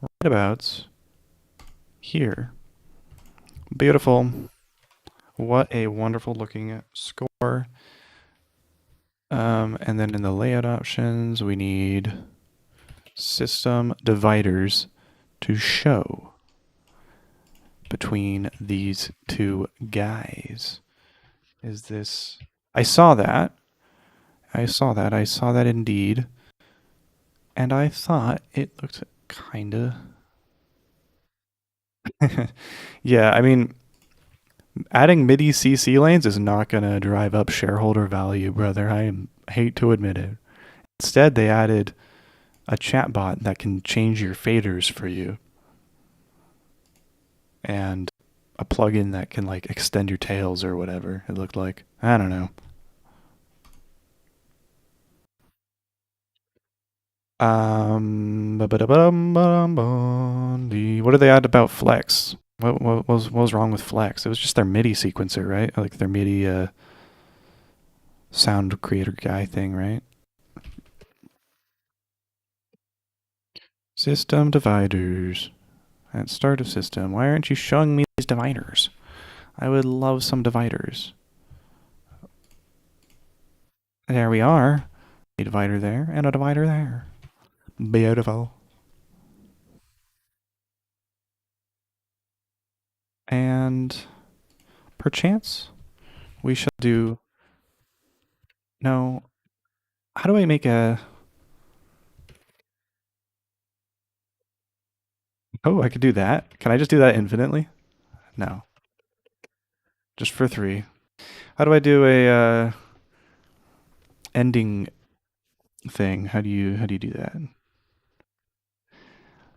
[SPEAKER 1] right about here. Beautiful. What a wonderful looking score. And then in the layout options, we need system dividers to show between these two guys. Is this... I saw that. I saw that indeed. And I thought it looked kinda... Yeah, I mean, adding MIDI CC lanes is not gonna drive up shareholder value, brother. hate to admit it. Instead, they added a chatbot that can change your faders for you. And a plugin that can like extend your tails or whatever it looked like. I don't know. What do they add about Flex? What was wrong with Flex? It was just their MIDI sequencer, right? Like their MIDI sound creator guy thing, right? System dividers. At start of system. Why aren't you showing me these dividers? I would love some dividers. There we are. A divider there and a divider there. Beautiful. And perchance we shall do... No. How do I make a... Oh, I could do that. Can I just do that infinitely? No. Just for 3. How do I do a ending thing? How do you do that?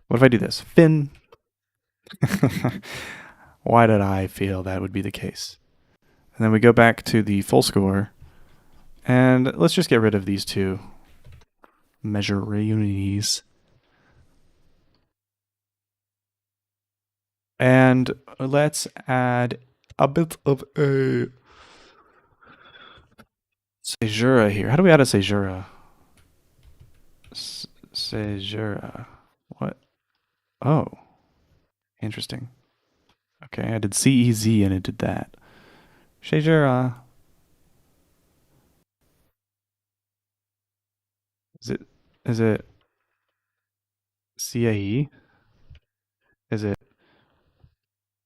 [SPEAKER 1] What if I do this? Fin. Why did I feel that would be the case? And then we go back to the full score. And let's just get rid of these two measure reunities. And let's add a bit of a caesura here. How do we add a caesura? Caesura. What? Oh. Interesting. Okay, I did CEZ and it did that. Caesura. Is it CAE? Is it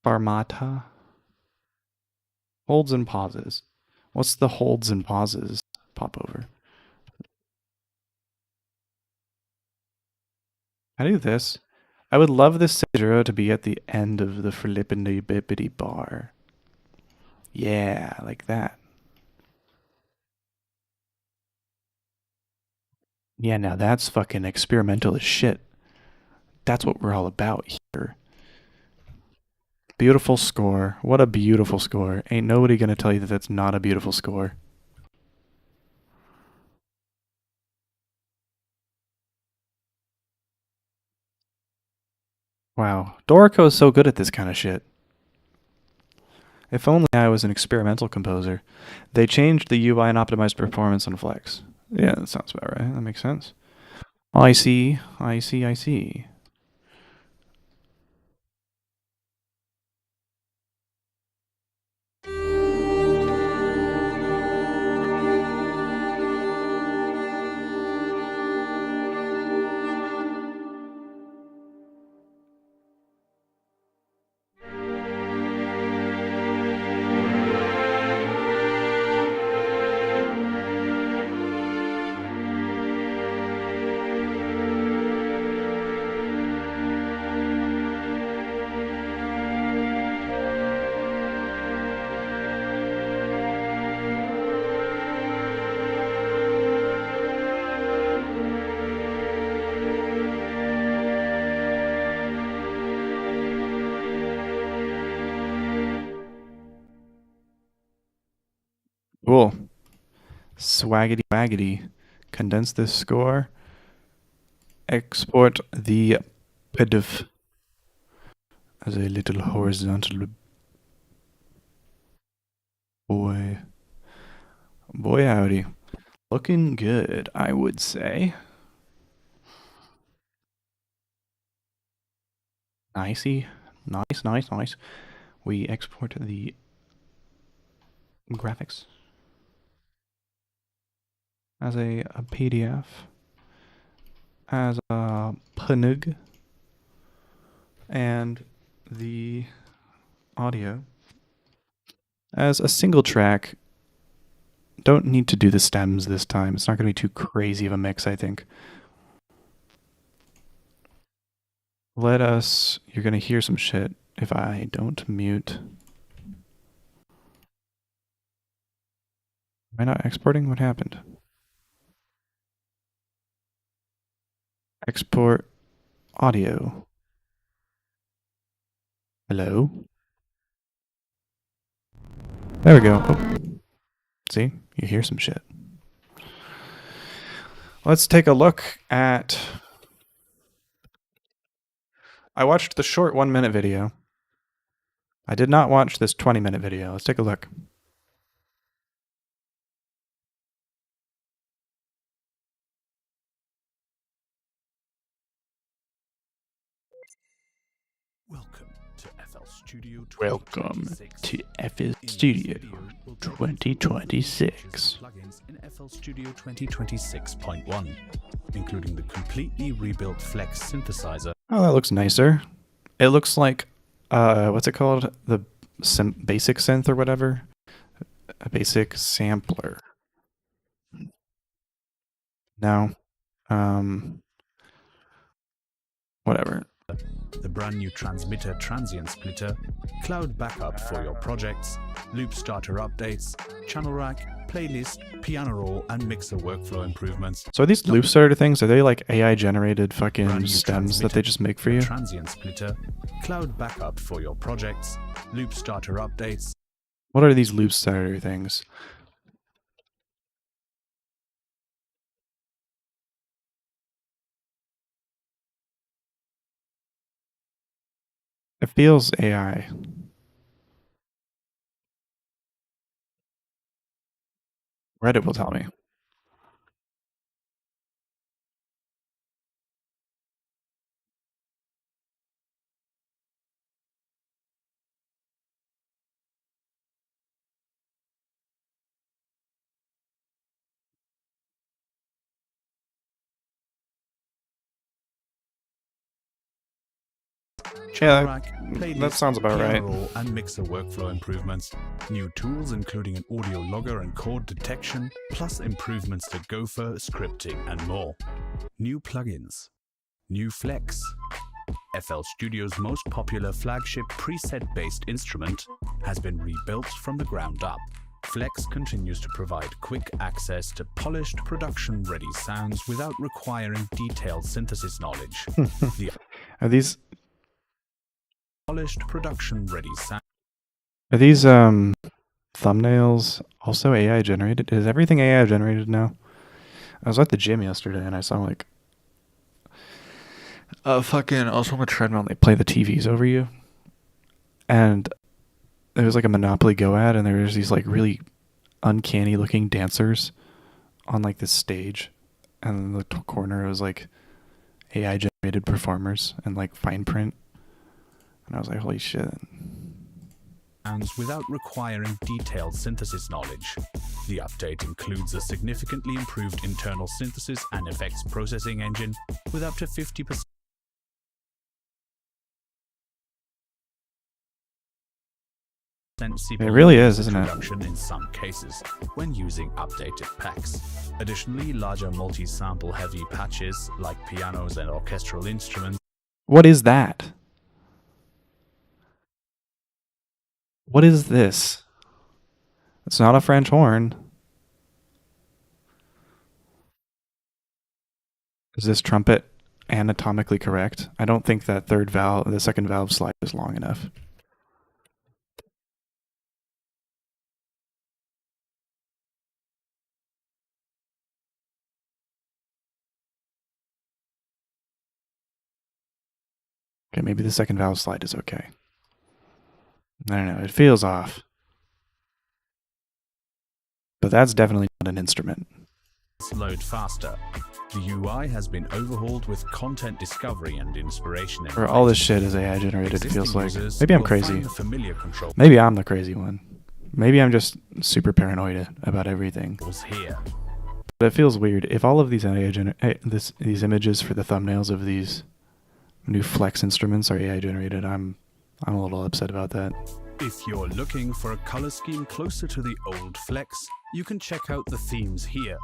[SPEAKER 1] Farmata? Holds and pauses. What's the holds and pauses pop over? I do this. I would love this Caesura to be at the end of the flippity bippity bar. Yeah, like that. Yeah, now that's fucking experimental as shit. That's what we're all about here. Beautiful score. What a beautiful score. Ain't nobody gonna tell you that that's not a beautiful score. Wow. Dorico is so good at this kind of shit. If only I was an experimental composer. They changed the UI and optimized performance on Flex. Yeah, that sounds about right. That makes sense. I see. I see. I see. Cool. Swaggity waggity. Condense this score. Export the PDF as a little horizontal boy. Boy howdy. Looking good, I would say. Nicey. Nice, nice, nice. We export the graphics as a PDF, as a PNG, and the audio as a single track. Don't need to do the stems this time. It's not going to be too crazy of a mix, I think. You're going to hear some shit if I don't mute. Am I not exporting? What happened? Export audio. Hello? There we go. Oh. See? You hear some shit. Let's take a look at... I watched the short 1-minute video. I did not watch this 20-minute video. Let's take a look.
[SPEAKER 2] Welcome to FL Studio 2026.
[SPEAKER 1] Welcome to FL Studio 2026.
[SPEAKER 2] Plugins in FL Studio 2026.1, including the completely rebuilt Flex synthesizer.
[SPEAKER 1] Oh, that looks nicer. It looks like, what's it called? The basic synth or whatever? A basic sampler. No. Whatever.
[SPEAKER 2] The brand new transmitter transient splitter, cloud backup for your projects, loop starter updates, channel rack, playlist, piano roll, and mixer workflow improvements.
[SPEAKER 1] So are these loop starter things, are they like AI generated fucking stems that they just make for you?
[SPEAKER 2] Transient splitter, cloud backup for your projects, loop starter updates.
[SPEAKER 1] What are these loop starter things? It feels AI. Reddit will tell me.
[SPEAKER 2] Channel
[SPEAKER 1] Yeah,
[SPEAKER 2] rack, playlist,
[SPEAKER 1] that sounds about
[SPEAKER 2] piano
[SPEAKER 1] right.
[SPEAKER 2] roll, and mixer workflow improvements. New tools including an audio logger and chord detection, plus improvements to Gopher, scripting, and more. New plugins. New Flex. FL Studio's most popular flagship preset-based instrument has been rebuilt from the ground up. Flex continues to provide quick access to polished, production-ready sounds without requiring detailed synthesis knowledge.
[SPEAKER 1] Are these
[SPEAKER 2] Polished, production-ready sound.
[SPEAKER 1] Are these thumbnails also AI generated? Is everything AI generated now? I was at the gym yesterday and I saw like I was on the treadmill and they play the TVs over you. And There was like a Monopoly Go ad, and there was these like really uncanny looking dancers on like this stage, and in the corner it was like AI generated performers and like fine print, and I was like, holy shit.
[SPEAKER 2] Sounds without requiring detailed synthesis knowledge. The update includes a significantly improved internal synthesis and effects processing engine with up to 50%
[SPEAKER 1] It really is, isn't it?
[SPEAKER 2] reduction in some cases when using updated packs. Additionally, larger multi-sample heavy patches like pianos and orchestral instruments.
[SPEAKER 1] What is that? What is this? It's not a French horn. Is this trumpet anatomically correct? I don't think that the second valve slide is long enough. Okay, maybe the second valve slide is okay. I don't know, it feels off. But that's definitely not an instrument.
[SPEAKER 2] Load faster. The UI has been overhauled with content discovery and inspiration.
[SPEAKER 1] Or all this shit is AI generated, it feels like. Maybe I'm crazy.
[SPEAKER 2] Familiar control
[SPEAKER 1] Maybe I'm the crazy one. Maybe I'm just super paranoid about everything.
[SPEAKER 2] here.
[SPEAKER 1] But it feels weird. If all of these these images for the thumbnails of these new Flex instruments are AI generated, I'm a little upset about that.
[SPEAKER 2] If you're looking for a color scheme closer to the old Flex, you can check out the themes here.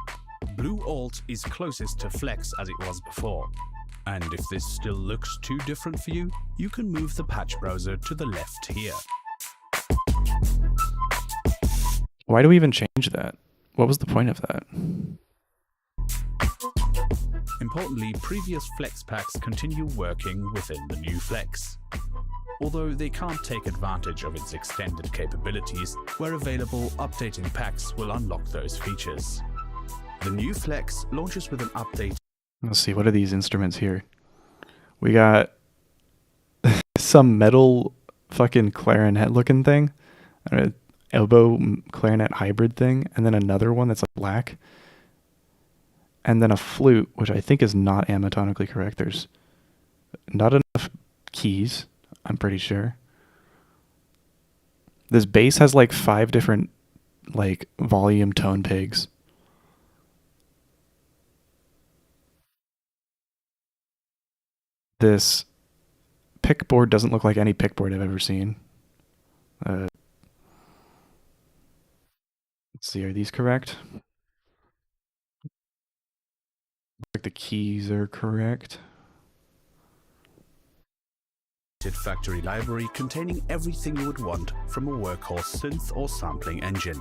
[SPEAKER 2] Blue Alt is closest to Flex as it was before. And if this still looks too different for you, you can move the patch browser to the left here.
[SPEAKER 1] Why do we even change that? What was the point of that?
[SPEAKER 2] Importantly, previous Flex packs continue working within the new Flex. Although they can't take advantage of its extended capabilities, where available, updating packs will unlock those features. The new Flex launches with an update.
[SPEAKER 1] Let's see, what are these instruments here? We got some metal fucking clarinet looking thing, an elbow clarinet hybrid thing, and then another one that's like black, and then a flute, which I think is not anatomically correct. There's not enough keys, I'm pretty sure. This bass has like 5 different like volume tone pegs. This pickboard doesn't look like any pickboard I've ever seen. Let's see, are these correct? Like the keys are correct.
[SPEAKER 2] Factory library containing everything you would want from a workhorse synth or sampling engine.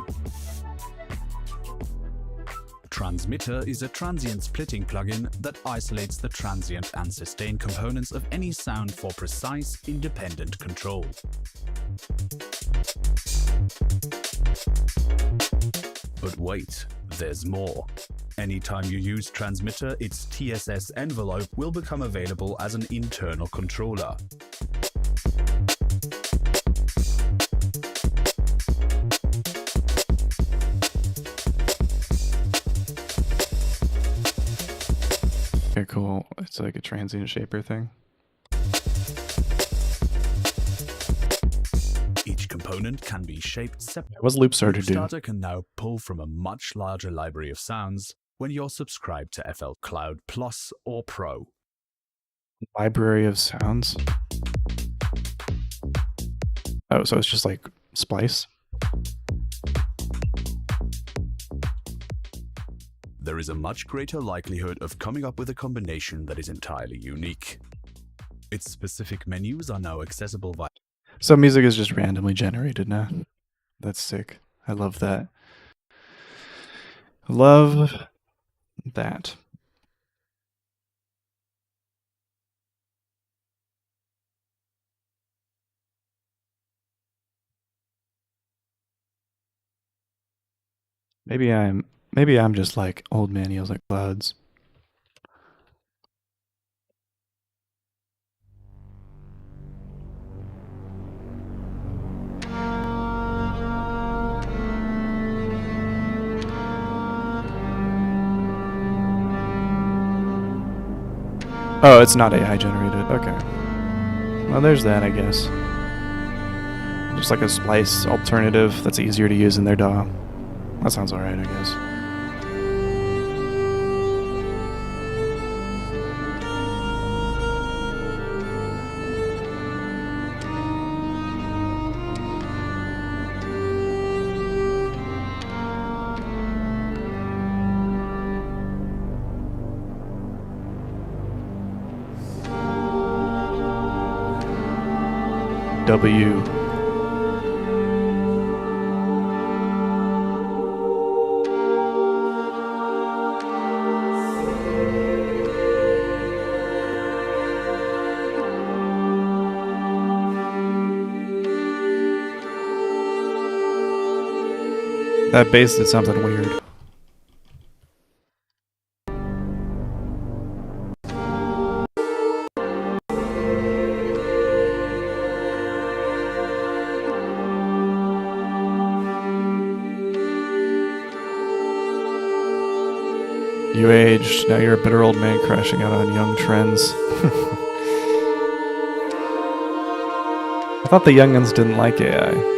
[SPEAKER 2] Transmitter is a transient splitting plugin that isolates the transient and sustain components of any sound for precise, independent control. But wait, there's more. Anytime you use Transmitter, its TSS envelope will become available as an internal controller.
[SPEAKER 1] Okay, cool. It's like a transient shaper thing.
[SPEAKER 2] Each component can be shaped separately.
[SPEAKER 1] What's Loop Starter do?
[SPEAKER 2] Starter can now pull from a much larger library of sounds when you're subscribed to FL Cloud Plus or Pro.
[SPEAKER 1] Library of sounds. Oh, so it's just like Splice?
[SPEAKER 2] There is a much greater likelihood of coming up with a combination that is entirely unique. Its specific menus are now accessible via...
[SPEAKER 1] So music is just randomly generated now. That's sick. I love that. Love that. Maybe I'm just like old man yells at clouds. Oh, it's not AI generated. Okay. Well, there's that, I guess. Just like a splice alternative that's easier to use in their DAW. That sounds alright, I guess. W. That bass did something weird. You aged, now you're a bitter old man crashing out on young trends. I thought the youngins didn't like AI.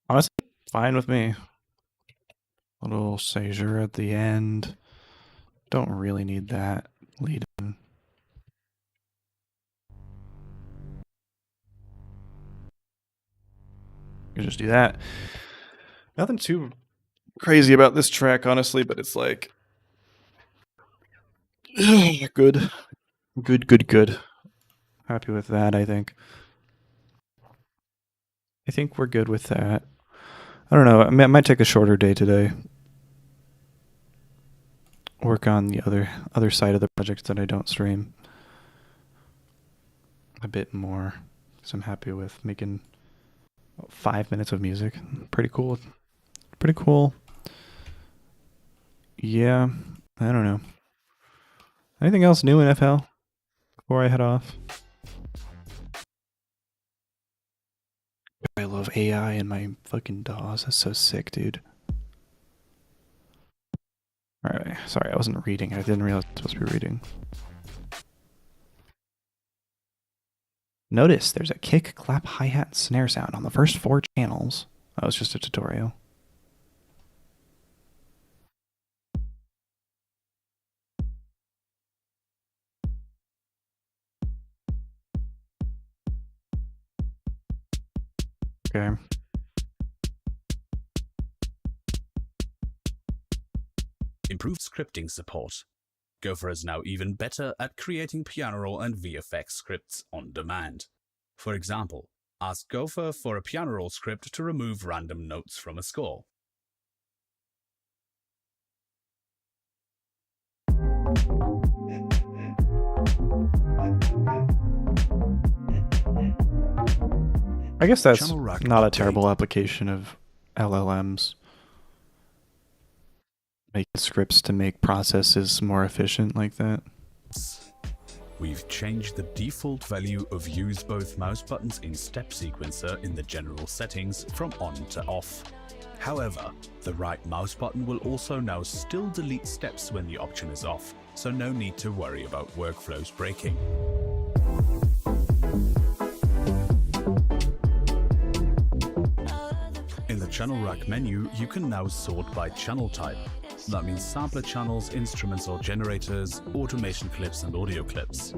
[SPEAKER 1] Honestly, fine with me. Little seizure at the end. Don't really need that lead in. You just do that. Nothing too crazy about this track, honestly, but it's like good. Good. Happy with that, I think. I think we're good with that. I don't know. I might take a shorter day today. Work on the other side of the project that I don't stream a bit more. So I'm happy with making 5 minutes of music. Pretty cool. Pretty cool. Yeah, I don't know. Anything else new in FL before I head off? I love AI in my fucking DAWs. That's so sick, dude. Alright, sorry, I wasn't reading. I didn't realize I was supposed to be reading. Notice there's a kick, clap, hi-hat, and snare sound on the first 4 channels. That was just a tutorial. Okay.
[SPEAKER 2] Improved scripting support. Gopher is now even better at creating piano roll and VFX scripts on demand. For example, ask Gopher for a piano roll script to remove random notes from a score.
[SPEAKER 1] I guess that's not a terrible application of LLMs. Making scripts to make processes more efficient like that.
[SPEAKER 2] We've changed the default value of use both mouse buttons in Step Sequencer in the general settings from on to off. However, the right mouse button will also now still delete steps when the option is off, so no need to worry about workflows breaking. In the channel rack menu, you can now sort by channel type. That means sampler channels, instruments or generators, automation clips and audio clips.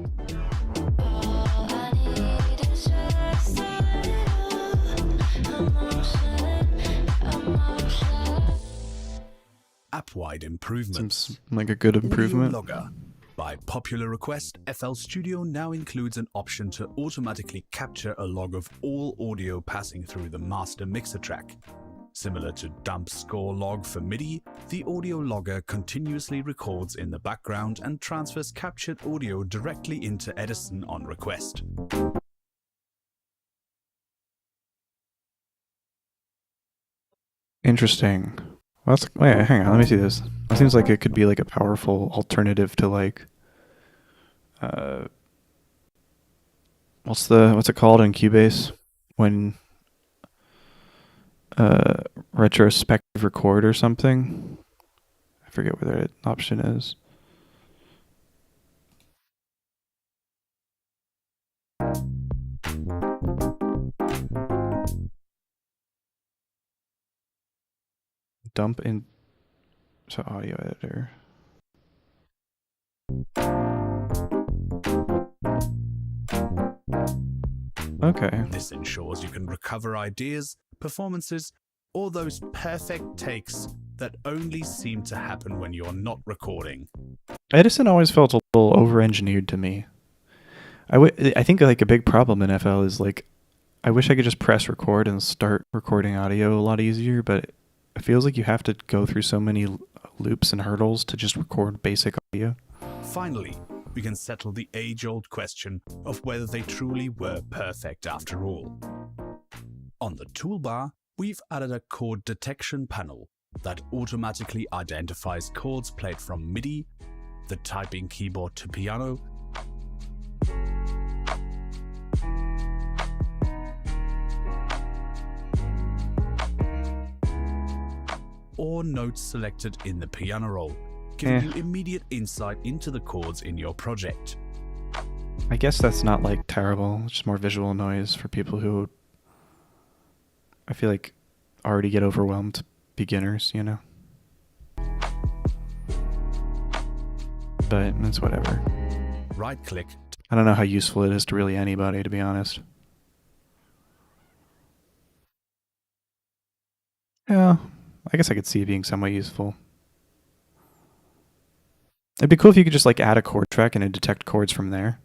[SPEAKER 2] App-wide improvements.
[SPEAKER 1] Seems like a good improvement.
[SPEAKER 2] Audio Logger. By popular request, FL Studio now includes an option to automatically capture a log of all audio passing through the master mixer track. Similar to dump score log for MIDI, the audio logger continuously records in the background and transfers captured audio directly into Edison on request.
[SPEAKER 1] Interesting. Well, wait, hang on, let me see this. It seems like it could be like a powerful alternative to like what's it called in Cubase when retrospective record or something? I forget what that option is. Dump into audio editor. Okay.
[SPEAKER 2] This ensures you can recover ideas, performances, or those perfect takes that only seem to happen when you're not recording.
[SPEAKER 1] Edison always felt a little over-engineered to me. I think like a big problem in FL is like, I wish I could just press record and start recording audio a lot easier, but it feels like you have to go through so many loops and hurdles to just record basic audio.
[SPEAKER 2] Finally, we can settle the age-old question of whether they truly were perfect after all. On the toolbar, we've added a chord detection panel that automatically identifies chords played from MIDI, the typing keyboard to piano, or notes selected in the piano roll, giving you immediate insight into the chords in your project.
[SPEAKER 1] I guess that's not like terrible, it's just more visual noise for people who I feel like already get overwhelmed, beginners, you know? but it's whatever.
[SPEAKER 2] Right-click.
[SPEAKER 1] I don't know how useful it is to really anybody, to be honest. Yeah, I guess I could see it being somewhat useful. It'd be cool if you could just like add a chord track and it'd detect chords from there.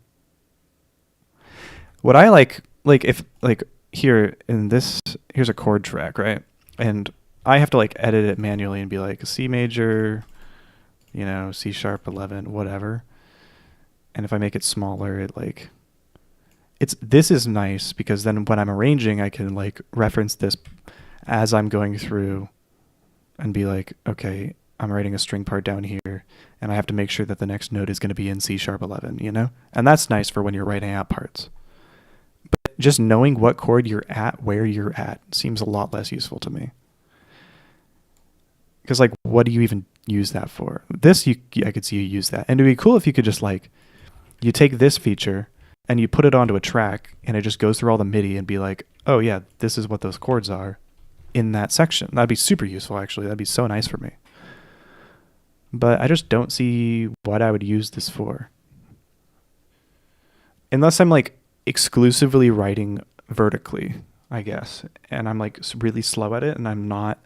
[SPEAKER 1] What I like if like here in this, here's a chord track, right? And I have to like edit it manually and be like a C major, you know, C sharp 11, whatever. And if I make it smaller, it like, this is nice because then when I'm arranging, I can like reference this as I'm going through and be like, okay, I'm writing a string part down here and I have to make sure that the next note is going to be in C sharp 11, you know? And that's nice for when you're writing out parts. But just knowing what chord you're at, where you're at, seems a lot less useful to me. Because like, what do you even use that for? This, I could see you use that. And it'd be cool if you could just like, you take this feature and you put it onto a track and it just goes through all the MIDI and be like, oh yeah, this is what those chords are in that section. That'd be super useful, actually. That'd be so nice for me. But I just don't see what I would use this for. Unless I'm like exclusively writing vertically, I guess. And I'm like really slow at it and I'm not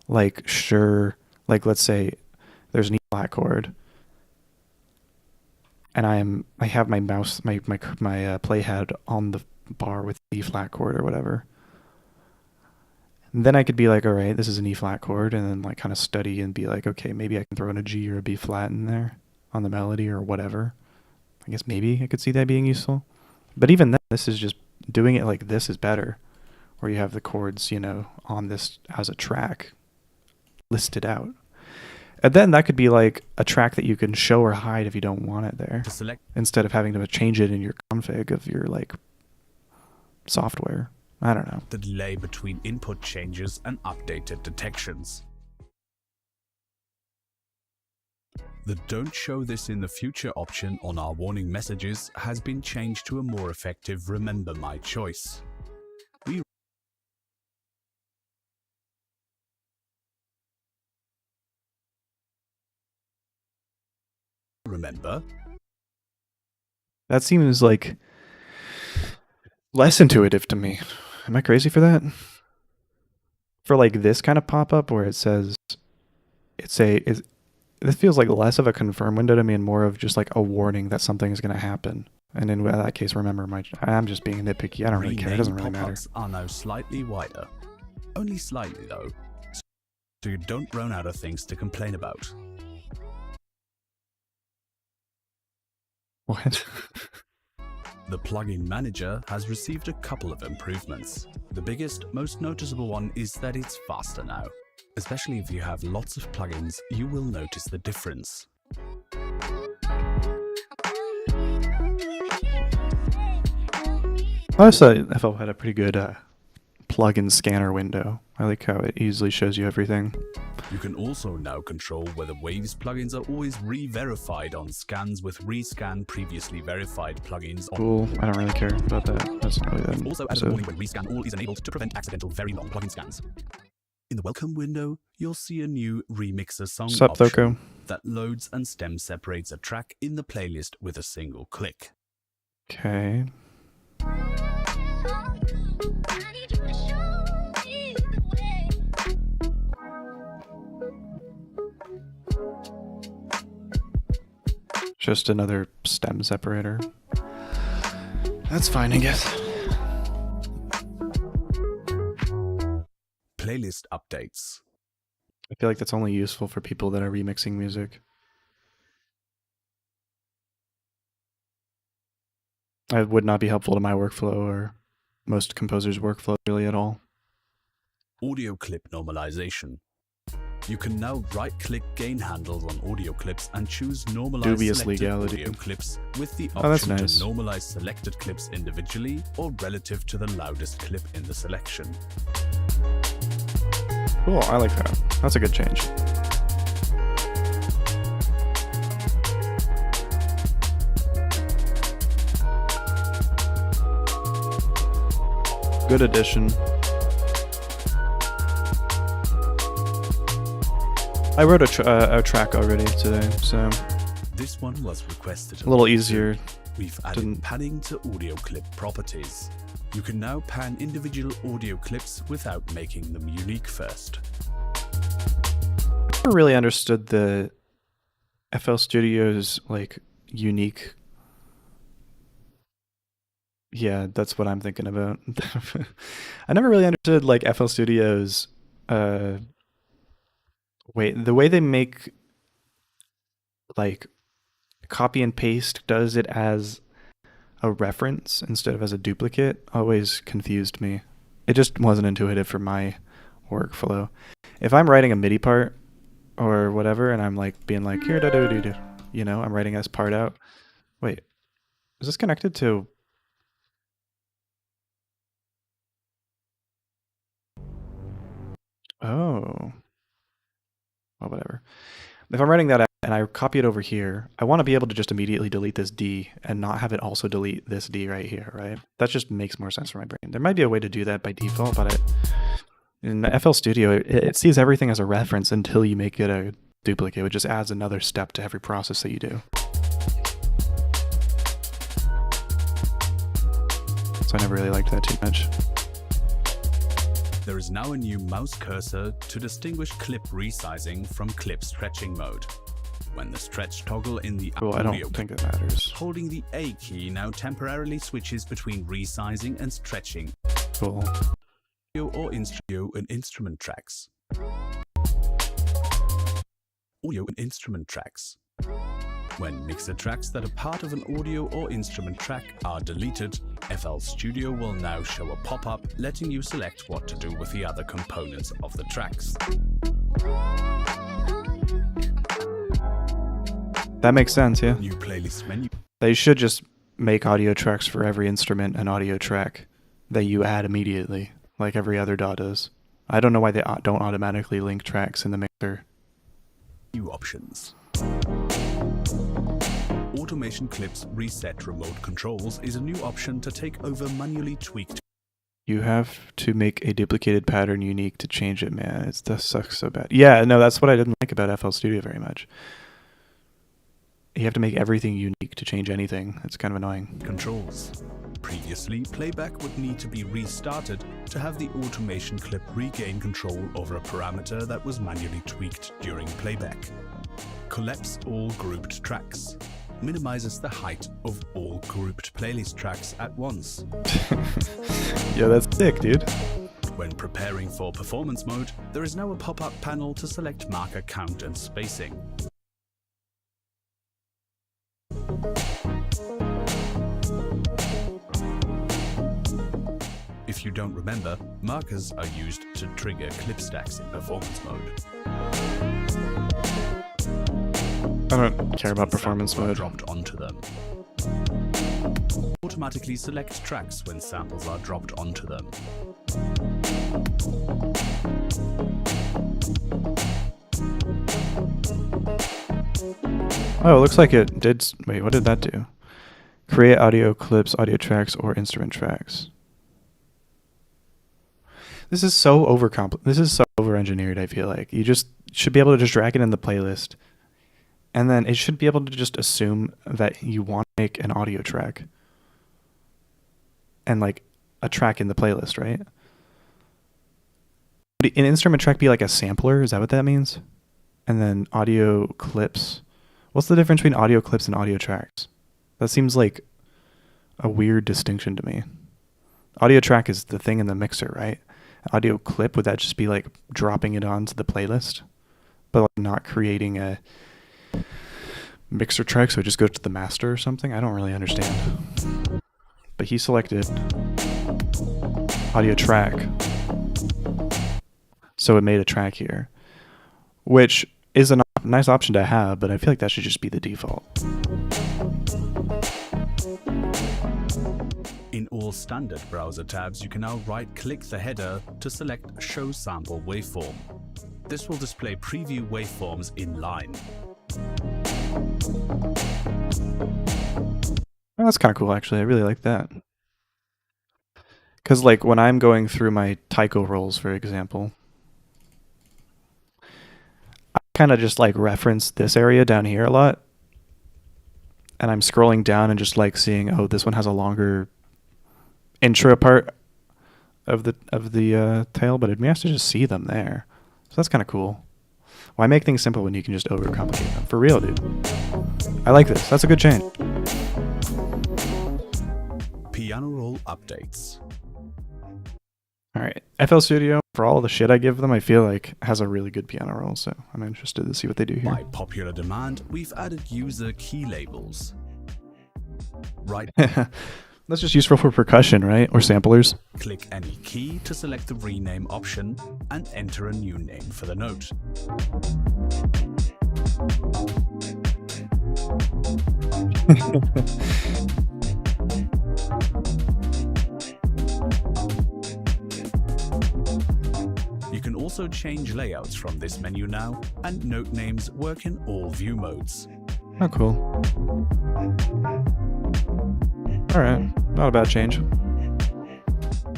[SPEAKER 1] like sure, like let's say there's an E flat chord and I have my mouse, my playhead on the bar with E flat chord or whatever. And then I could be like, all right, this is an E flat chord, and then like kind of study and be like, okay, maybe I can throw in a G or a B flat in there on the melody or whatever. I guess maybe I could see that being useful. But even then, this is just doing it like this is better, where you have the chords, you know, on this as a track listed out. And then that could be like a track that you can show or hide if you don't want it there, instead of having to change it in your config of your like software. I don't know.
[SPEAKER 2] The delay between input changes and updated detections. The "Don't show this in the future" option on our warning messages has been changed to a more effective "Remember my choice." Remember?
[SPEAKER 1] That seems like less intuitive to me. Am I crazy for that? For like this kind of pop-up where it says, this feels like less of a confirm window to me and more of just like a warning that something is going to happen. And in that case, remember I'm just being nitpicky. I don't really care. It doesn't really matter.
[SPEAKER 2] Pop-ups are now slightly wider. Only slightly though. So you don't run out of things to complain about.
[SPEAKER 1] What?
[SPEAKER 2] The plugin manager has received a couple of improvements. The biggest, most noticeable one is that it's faster now. Especially if you have lots of plugins, you will notice the difference.
[SPEAKER 1] I also thought FL had a pretty good plugin scanner window. I like how it easily shows you everything.
[SPEAKER 2] You can also now control whether Waves plugins are always re-verified on scans with rescan previously verified plugins.
[SPEAKER 1] Cool. I don't really care about that. That's not really that.
[SPEAKER 2] Also added a warning when rescan all is enabled to prevent accidental very long plugin scans. In the welcome window, you'll see a new remixer song
[SPEAKER 1] Sup,
[SPEAKER 2] option
[SPEAKER 1] Thoko?
[SPEAKER 2] that loads and stem separates a track in the playlist with a single click.
[SPEAKER 1] Okay. Just another stem separator. That's fine, I guess.
[SPEAKER 2] Playlist updates.
[SPEAKER 1] I feel like that's only useful for people that are remixing music. It would not be helpful to my workflow or most composers' workflow really at all.
[SPEAKER 2] Audio clip normalization. You can now right-click gain handles on audio clips and choose normalize
[SPEAKER 1] Dubious
[SPEAKER 2] selected
[SPEAKER 1] legality.
[SPEAKER 2] audio clips with the
[SPEAKER 1] that's
[SPEAKER 2] option
[SPEAKER 1] nice.
[SPEAKER 2] to normalize selected clips individually or relative to the loudest clip in the selection.
[SPEAKER 1] Cool, I like that. That's a good change. Good addition. I wrote a track already today, so
[SPEAKER 2] This one was requested
[SPEAKER 1] A little
[SPEAKER 2] lot
[SPEAKER 1] easier.
[SPEAKER 2] too. We've added panning to audio clip properties. You can now pan individual audio clips without making them unique first.
[SPEAKER 1] I never really understood the FL Studio's like unique. Yeah, that's what I'm thinking about. I never really understood like FL Studio's the way they make like copy and paste does it as a reference instead of as a duplicate always confused me. It just wasn't intuitive for my workflow. If I'm writing a MIDI part or whatever and I'm like being like here da do do do, you know, I'm writing this part out. Wait, is this connected to? Oh, well, whatever. If I'm writing that out and I copy it over here, I want to be able to just immediately delete this D and not have it also delete this D right here, right? That just makes more sense for my brain. There might be a way to do that by default, but in FL Studio, it sees everything as a reference until you make it a duplicate. It just adds another step to every process that you do. So I never really liked that too much.
[SPEAKER 2] There is now a new mouse cursor to distinguish clip resizing from clip stretching mode. When the stretch toggle in the
[SPEAKER 1] Well, I don't think it matters.
[SPEAKER 2] holding the A key now temporarily switches between resizing and stretching.
[SPEAKER 1] Cool.
[SPEAKER 2] Audio and instrument tracks. Audio and instrument tracks. When mixer tracks that are part of an audio or instrument track are deleted, FL Studio will now show a pop-up letting you select what to do with the other components of the tracks.
[SPEAKER 1] That makes sense, yeah.
[SPEAKER 2] New playlist menu.
[SPEAKER 1] They should just make audio tracks for every instrument and audio track that you add immediately, like every other DAW does. I don't know why they don't automatically link tracks in the mixer.
[SPEAKER 2] New options. Automation Clips Reset Remote Controls is a new option to take over manually tweaked.
[SPEAKER 1] You have to make a duplicated pattern unique to change it, man. That sucks so bad. Yeah, no, that's what I didn't like about FL Studio very much. You have to make everything unique to change anything. It's kind of annoying.
[SPEAKER 2] Controls. Previously, playback would need to be restarted to have the automation clip regain control over a parameter that was manually tweaked during playback. Collapse all grouped tracks. Minimizes the height of all grouped playlist tracks at once.
[SPEAKER 1] Yeah, that's sick, dude.
[SPEAKER 2] When preparing for performance mode, there is now a pop-up panel to select marker count and spacing. If you don't remember, markers are used to trigger clip stacks in performance mode.
[SPEAKER 1] I don't care about performance mode.
[SPEAKER 2] Dropped onto them. Automatically select tracks when samples are dropped onto them.
[SPEAKER 1] Oh, it looks like it did. Wait, what did that do? Create audio clips, audio tracks, or instrument tracks. This is so over-engineered, I feel like. You just should be able to just drag it in the playlist. And then it should be able to just assume that you want to make an audio track. And like a track in the playlist, right? Would an instrument track be like a sampler? Is that what that means? And then audio clips. What's the difference between audio clips and audio tracks? That seems like a weird distinction to me. Audio track is the thing in the mixer, right? Audio clip, would that just be like dropping it onto the playlist? But like not creating a mixer track, so it just goes to the master or something? I don't really understand. But he selected audio track. So it made a track here, which is a nice option to have, but I feel like that should just be the default.
[SPEAKER 2] In all standard browser tabs, you can now right-click the header to select Show Sample Waveform. This will display preview waveforms in line.
[SPEAKER 1] Oh, that's kind of cool, actually. I really like that. Because like when I'm going through my taiko rolls, for example, I kind of just like reference this area down here a lot. and I'm scrolling down and just like seeing, oh, this one has a longer intro part of the tail, but it'd be nice to just see them there. So that's kind of cool. Why make things simple when you can just overcomplicate them? For real, dude. I like this. That's a good change.
[SPEAKER 2] Piano roll updates.
[SPEAKER 1] All right, FL Studio, for all the shit I give them, I feel like has a really good piano roll, so I'm interested to see what they do here.
[SPEAKER 2] By popular demand, we've added user key labels. Right.
[SPEAKER 1] That's just useful for percussion, right? Or samplers.
[SPEAKER 2] Click any key to select the rename option and enter a new name for the note. You can also change layouts from this menu now, and note names work in all view modes.
[SPEAKER 1] Oh, cool. Alright, not a bad change.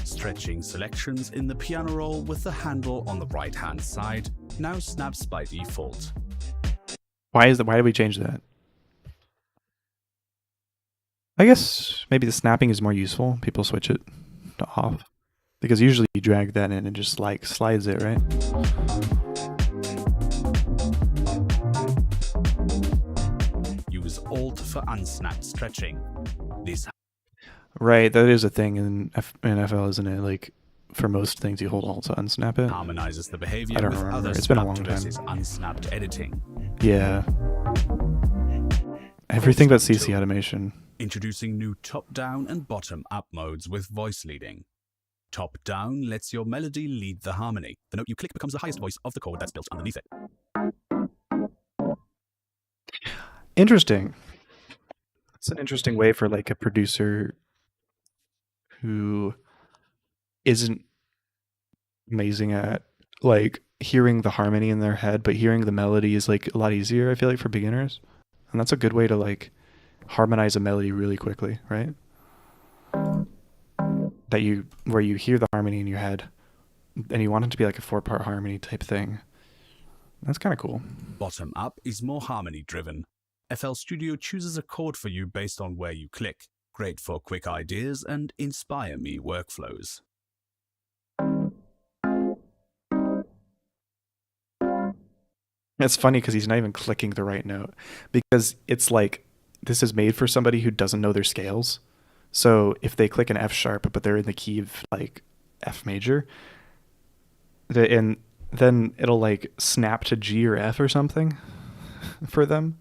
[SPEAKER 2] Stretching selections in the piano roll with the handle on the right-hand side now snaps by default.
[SPEAKER 1] Why did we change that? I guess maybe the snapping is more useful. People switch it to off. Because usually you drag that in and just like slides it, right?
[SPEAKER 2] Use Alt for unsnapped stretching. This
[SPEAKER 1] Right, that is a thing in FL, isn't it? Like, for most things, you hold Alt to unsnap it.
[SPEAKER 2] harmonizes the behavior
[SPEAKER 1] I don't
[SPEAKER 2] with
[SPEAKER 1] remember.
[SPEAKER 2] other
[SPEAKER 1] It's been a
[SPEAKER 2] snapped
[SPEAKER 1] long time.
[SPEAKER 2] versus unsnapped editing.
[SPEAKER 1] Yeah. Everything but CC automation.
[SPEAKER 2] Introducing new top-down and bottom-up modes with voice leading. Top-down lets your melody lead the harmony. The note you click becomes the highest voice of the chord that's built underneath it.
[SPEAKER 1] Interesting. It's an interesting way for like a producer who isn't amazing at like hearing the harmony in their head, but hearing the melody is like a lot easier, I feel like, for beginners. And that's a good way to like harmonize a melody really quickly, right? Where you hear the harmony in your head and you want it to be like a 4-part harmony type thing. That's kind of cool.
[SPEAKER 2] Bottom-up is more harmony-driven. FL Studio chooses a chord for you based on where you click. Great for quick ideas and inspire me workflows.
[SPEAKER 1] It's funny because he's not even clicking the right note, because it's like this is made for somebody who doesn't know their scales. So if they click an F sharp but they're in the key of like F major, and then it'll like snap to G or F or something for them,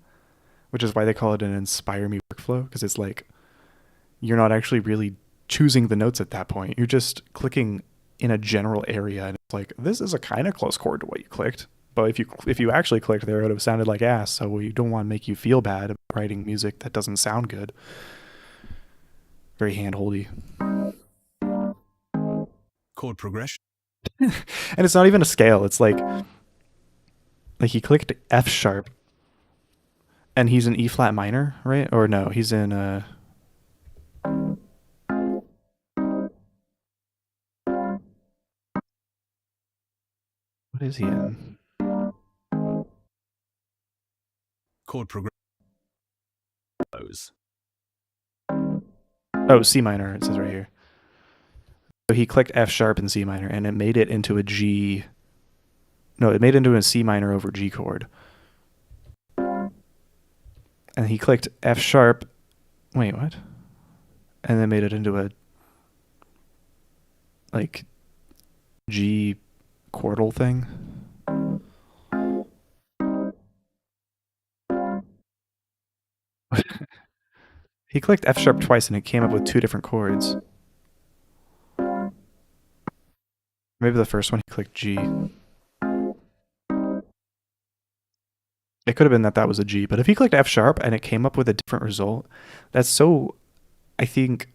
[SPEAKER 1] which is why they call it an inspire me workflow, because it's like you're not actually really choosing the notes at that point. You're just clicking in a general area, and it's like, this is a kind of close chord to what you clicked. But if you actually clicked there, it would have sounded like ass. So we don't want to make you feel bad about writing music that doesn't sound good. Very hand-holdy.
[SPEAKER 2] Chord progression.
[SPEAKER 1] And it's not even a scale. It's like he clicked F sharp, and he's in E flat minor, right? Or no, he's in what is he in?
[SPEAKER 2] Chord progression.
[SPEAKER 1] Oh, C minor, it says right here. So he clicked F sharp and C minor, and it made it into a G. No, it made it into a C minor over G chord. And he clicked F sharp. Wait, what? And then made it into a like G chordal thing. He clicked F sharp twice and it came up with 2 different chords. Maybe the first one he clicked G. It could have been that was a G, but if he clicked F sharp and it came up with a different result, that's so, I think,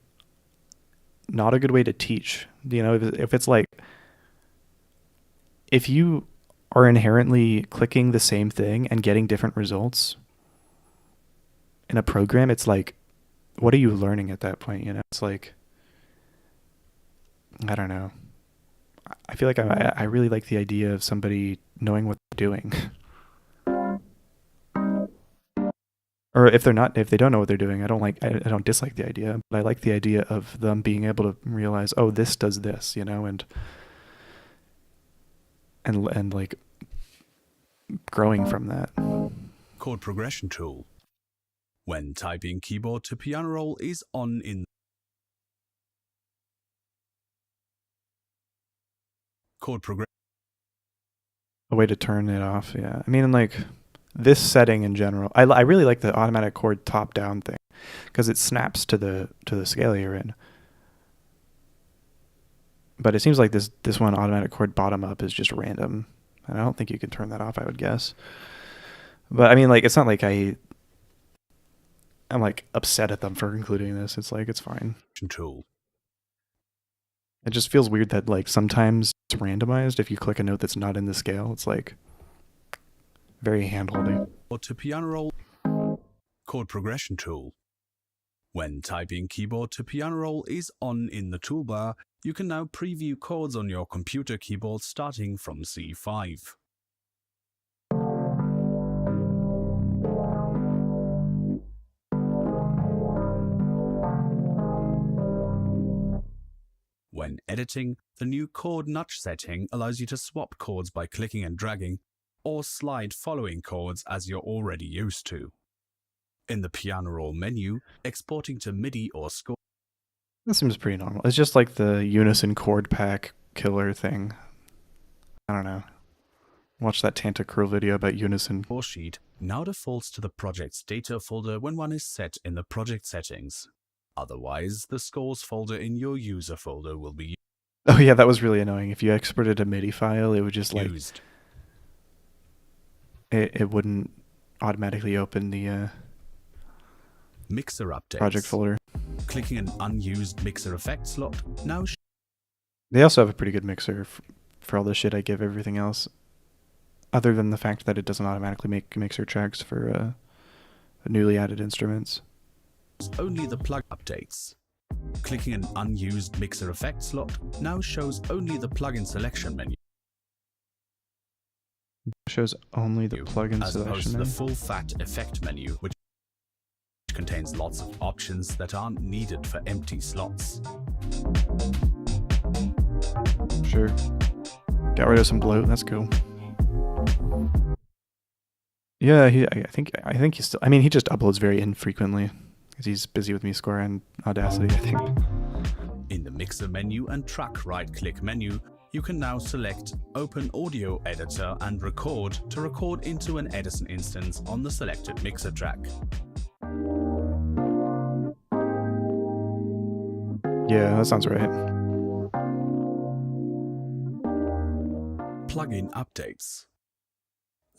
[SPEAKER 1] not a good way to teach. You know, if it's like, if you are inherently clicking the same thing and getting different results in a program, it's like, what are you learning at that point? You know, it's like, I don't know. I feel like I really like the idea of somebody knowing what they're doing. Or if they don't know what they're doing, I don't dislike the idea, but I like the idea of them being able to realize, oh, this does this, and like growing from that.
[SPEAKER 2] Chord progression tool. When typing keyboard to piano roll is on in chord progression.
[SPEAKER 1] A way to turn it off, yeah. I mean, like this setting in general, I really like the automatic chord top down thing because it snaps to the scale you're in. But it seems like this one automatic chord bottom up is just random, and I don't think you can turn that off, I would guess. But I mean, like, it's not like I'm like upset at them for including this. It's like, it's fine.
[SPEAKER 2] Tool.
[SPEAKER 1] It just feels weird that like sometimes it's randomized if you click a note that's not in the scale. It's like very hand-holding.
[SPEAKER 2] Or to piano roll. Chord progression tool. When typing keyboard to piano roll is on in the toolbar, you can now preview chords on your computer keyboard starting from C5. When editing, the new chord nudge setting allows you to swap chords by clicking and dragging, or slide following chords as you're already used to. In the piano roll menu, exporting to MIDI or score.
[SPEAKER 1] That seems pretty normal. It's just like the unison chord pack killer thing. I don't know. Watch that Tanta Curl video about unison.
[SPEAKER 2] Score sheet now defaults to the project's data folder when one is set in the project settings. Otherwise, the scores folder in your user folder will be
[SPEAKER 1] Oh yeah, that was really annoying. If you exported a MIDI file, it would just like
[SPEAKER 2] used.
[SPEAKER 1] It wouldn't automatically open the
[SPEAKER 2] Mixer updates.
[SPEAKER 1] project folder.
[SPEAKER 2] Clicking an unused mixer effect slot now
[SPEAKER 1] They also have a pretty good mixer for all the shit I give everything else, other than the fact that it doesn't automatically make mixer tracks for newly added instruments.
[SPEAKER 2] only the plug updates. Clicking an unused mixer effect slot now shows only the plugin selection menu.
[SPEAKER 1] Shows only the plugin
[SPEAKER 2] as opposed
[SPEAKER 1] selection
[SPEAKER 2] to the
[SPEAKER 1] menu.
[SPEAKER 2] full fat effect menu, which contains lots of options that aren't needed for empty slots.
[SPEAKER 1] Sure. Got rid of some bloat. That's cool. Yeah, I think he's still. I mean, he just uploads very infrequently because he's busy with MeScore and Audacity, I think.
[SPEAKER 2] In the mixer menu and track right-click menu, you can now select Open Audio Editor and Record to record into an Edison instance on the selected mixer track.
[SPEAKER 1] Yeah, that sounds right.
[SPEAKER 2] Plugin updates.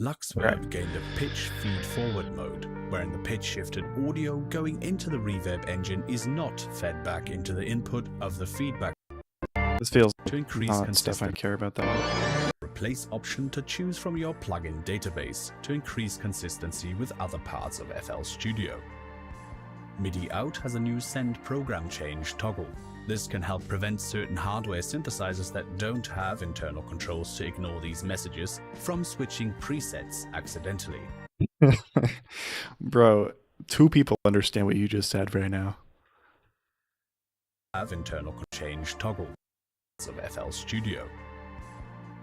[SPEAKER 2] Luxverb gained a pitch feed-forward mode, wherein the pitch-shifted audio going into the reverb engine is not fed back into the input of the feedback.
[SPEAKER 1] This feels
[SPEAKER 2] To increase
[SPEAKER 1] not stuff I
[SPEAKER 2] consistency,
[SPEAKER 1] care about that much.
[SPEAKER 2] replace option to choose from your plugin database to increase consistency with other parts of FL Studio. MIDI out has a new send program change toggle. This can help prevent certain hardware synthesizers that don't have internal controls to ignore these messages from switching presets accidentally.
[SPEAKER 1] Bro, 2 people understand what you just said right now.
[SPEAKER 2] Have internal change toggle of FL Studio.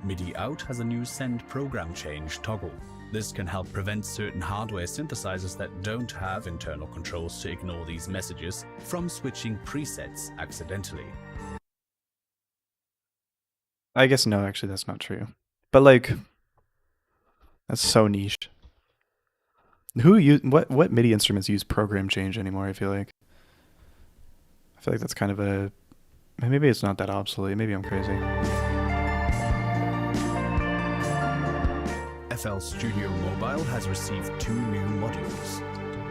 [SPEAKER 2] MIDI out has a new send program change toggle. This can help prevent certain hardware synthesizers that don't have internal controls to ignore these messages from switching presets accidentally.
[SPEAKER 1] I guess no, actually that's not true. But like, that's so niche. What MIDI instruments use program change anymore? I feel like that's kind of a, maybe it's not that obsolete. Maybe I'm crazy.
[SPEAKER 2] FL Studio Mobile has received 2 new modules.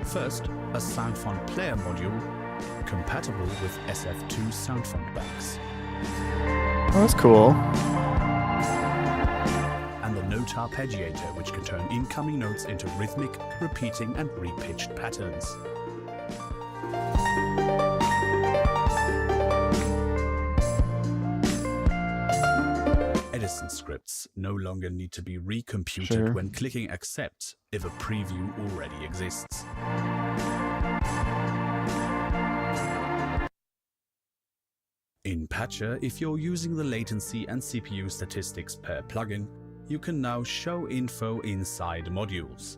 [SPEAKER 2] First, a sound font player module compatible with SF2 sound font banks.
[SPEAKER 1] Oh, that's cool.
[SPEAKER 2] And the note arpeggiator, which can turn incoming notes into rhythmic, repeating and repitched patterns. pre-listened scripts no longer need to be recomputed
[SPEAKER 1] Sure.
[SPEAKER 2] when clicking accept if a preview already exists. In Patcher, if you're using the latency and CPU statistics per plugin, you can now show info inside modules.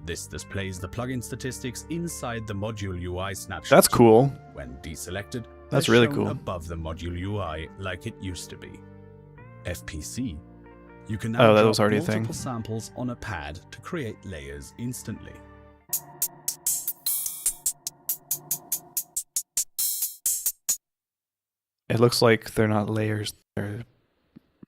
[SPEAKER 2] This displays the plugin statistics inside the module UI snapshot.
[SPEAKER 1] That's cool.
[SPEAKER 2] When deselected,
[SPEAKER 1] That's
[SPEAKER 2] they're
[SPEAKER 1] really
[SPEAKER 2] shown
[SPEAKER 1] cool.
[SPEAKER 2] above the module UI like it used to be. FPC. You can
[SPEAKER 1] Oh,
[SPEAKER 2] now
[SPEAKER 1] that
[SPEAKER 2] drop
[SPEAKER 1] was already a thing.
[SPEAKER 2] multiple samples on a pad to create layers instantly.
[SPEAKER 1] It looks like they're not layers, they're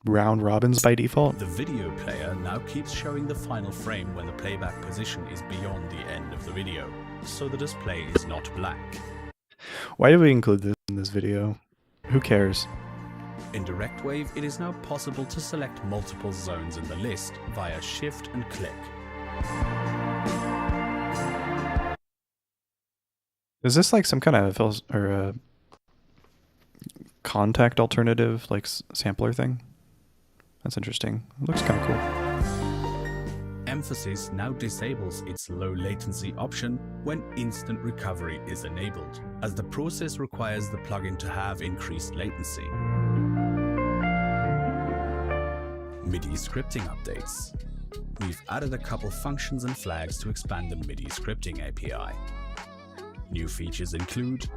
[SPEAKER 1] round robins by default.
[SPEAKER 2] The video player now keeps showing the final frame when the playback position is beyond the end of the video, so the display is not black.
[SPEAKER 1] Why did we include this in this video? Who cares?
[SPEAKER 2] In DirectWave, it is now possible to select multiple zones in the list via Shift and click.
[SPEAKER 1] Is this like some kind of contact alternative, like sampler thing? That's interesting. It looks kind of cool.
[SPEAKER 2] Emphasis now disables its low latency option when instant recovery is enabled, as the process requires the plugin to have increased latency. MIDI scripting updates. We've added a couple functions and flags to expand the MIDI scripting API. New features include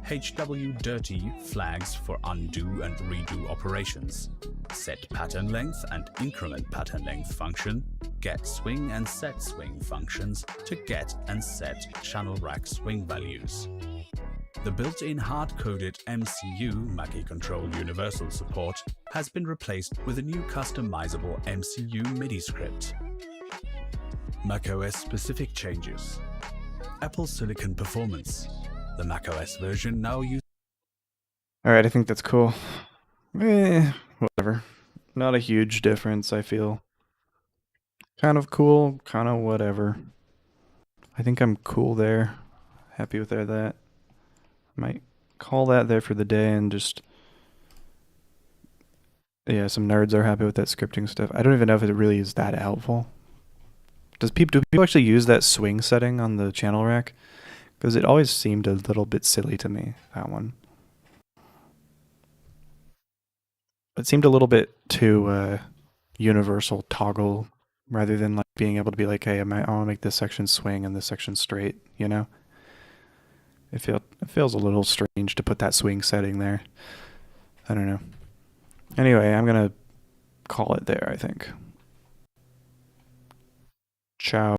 [SPEAKER 2] HW dirty flags for undo and redo operations, set pattern length and increment pattern length function, get swing and set swing functions to get and set channel rack swing values. The built-in hard-coded MCU Mackie Control Universal support has been replaced with a new customizable MCU MIDI script. macOS specific changes. Apple Silicon Performance. The macOS version now uses...
[SPEAKER 1] Alright, I think that's cool. Whatever. Not a huge difference, I feel. Kind of cool, kind of whatever. I think I'm cool there. Happy with that. Might call that there for the day and just... Yeah, some nerds are happy with that scripting stuff. I don't even know if it really is that helpful. Do people actually use that swing setting on the channel rack? Because it always seemed a little bit silly to me, that one. It seemed a little bit too universal toggle, rather than like being able to be like, hey, I want to make this section swing and this section straight, you know? It feels a little strange to put that swing setting there. I don't know. Anyway, I'm going to call it there, I think. Ciao.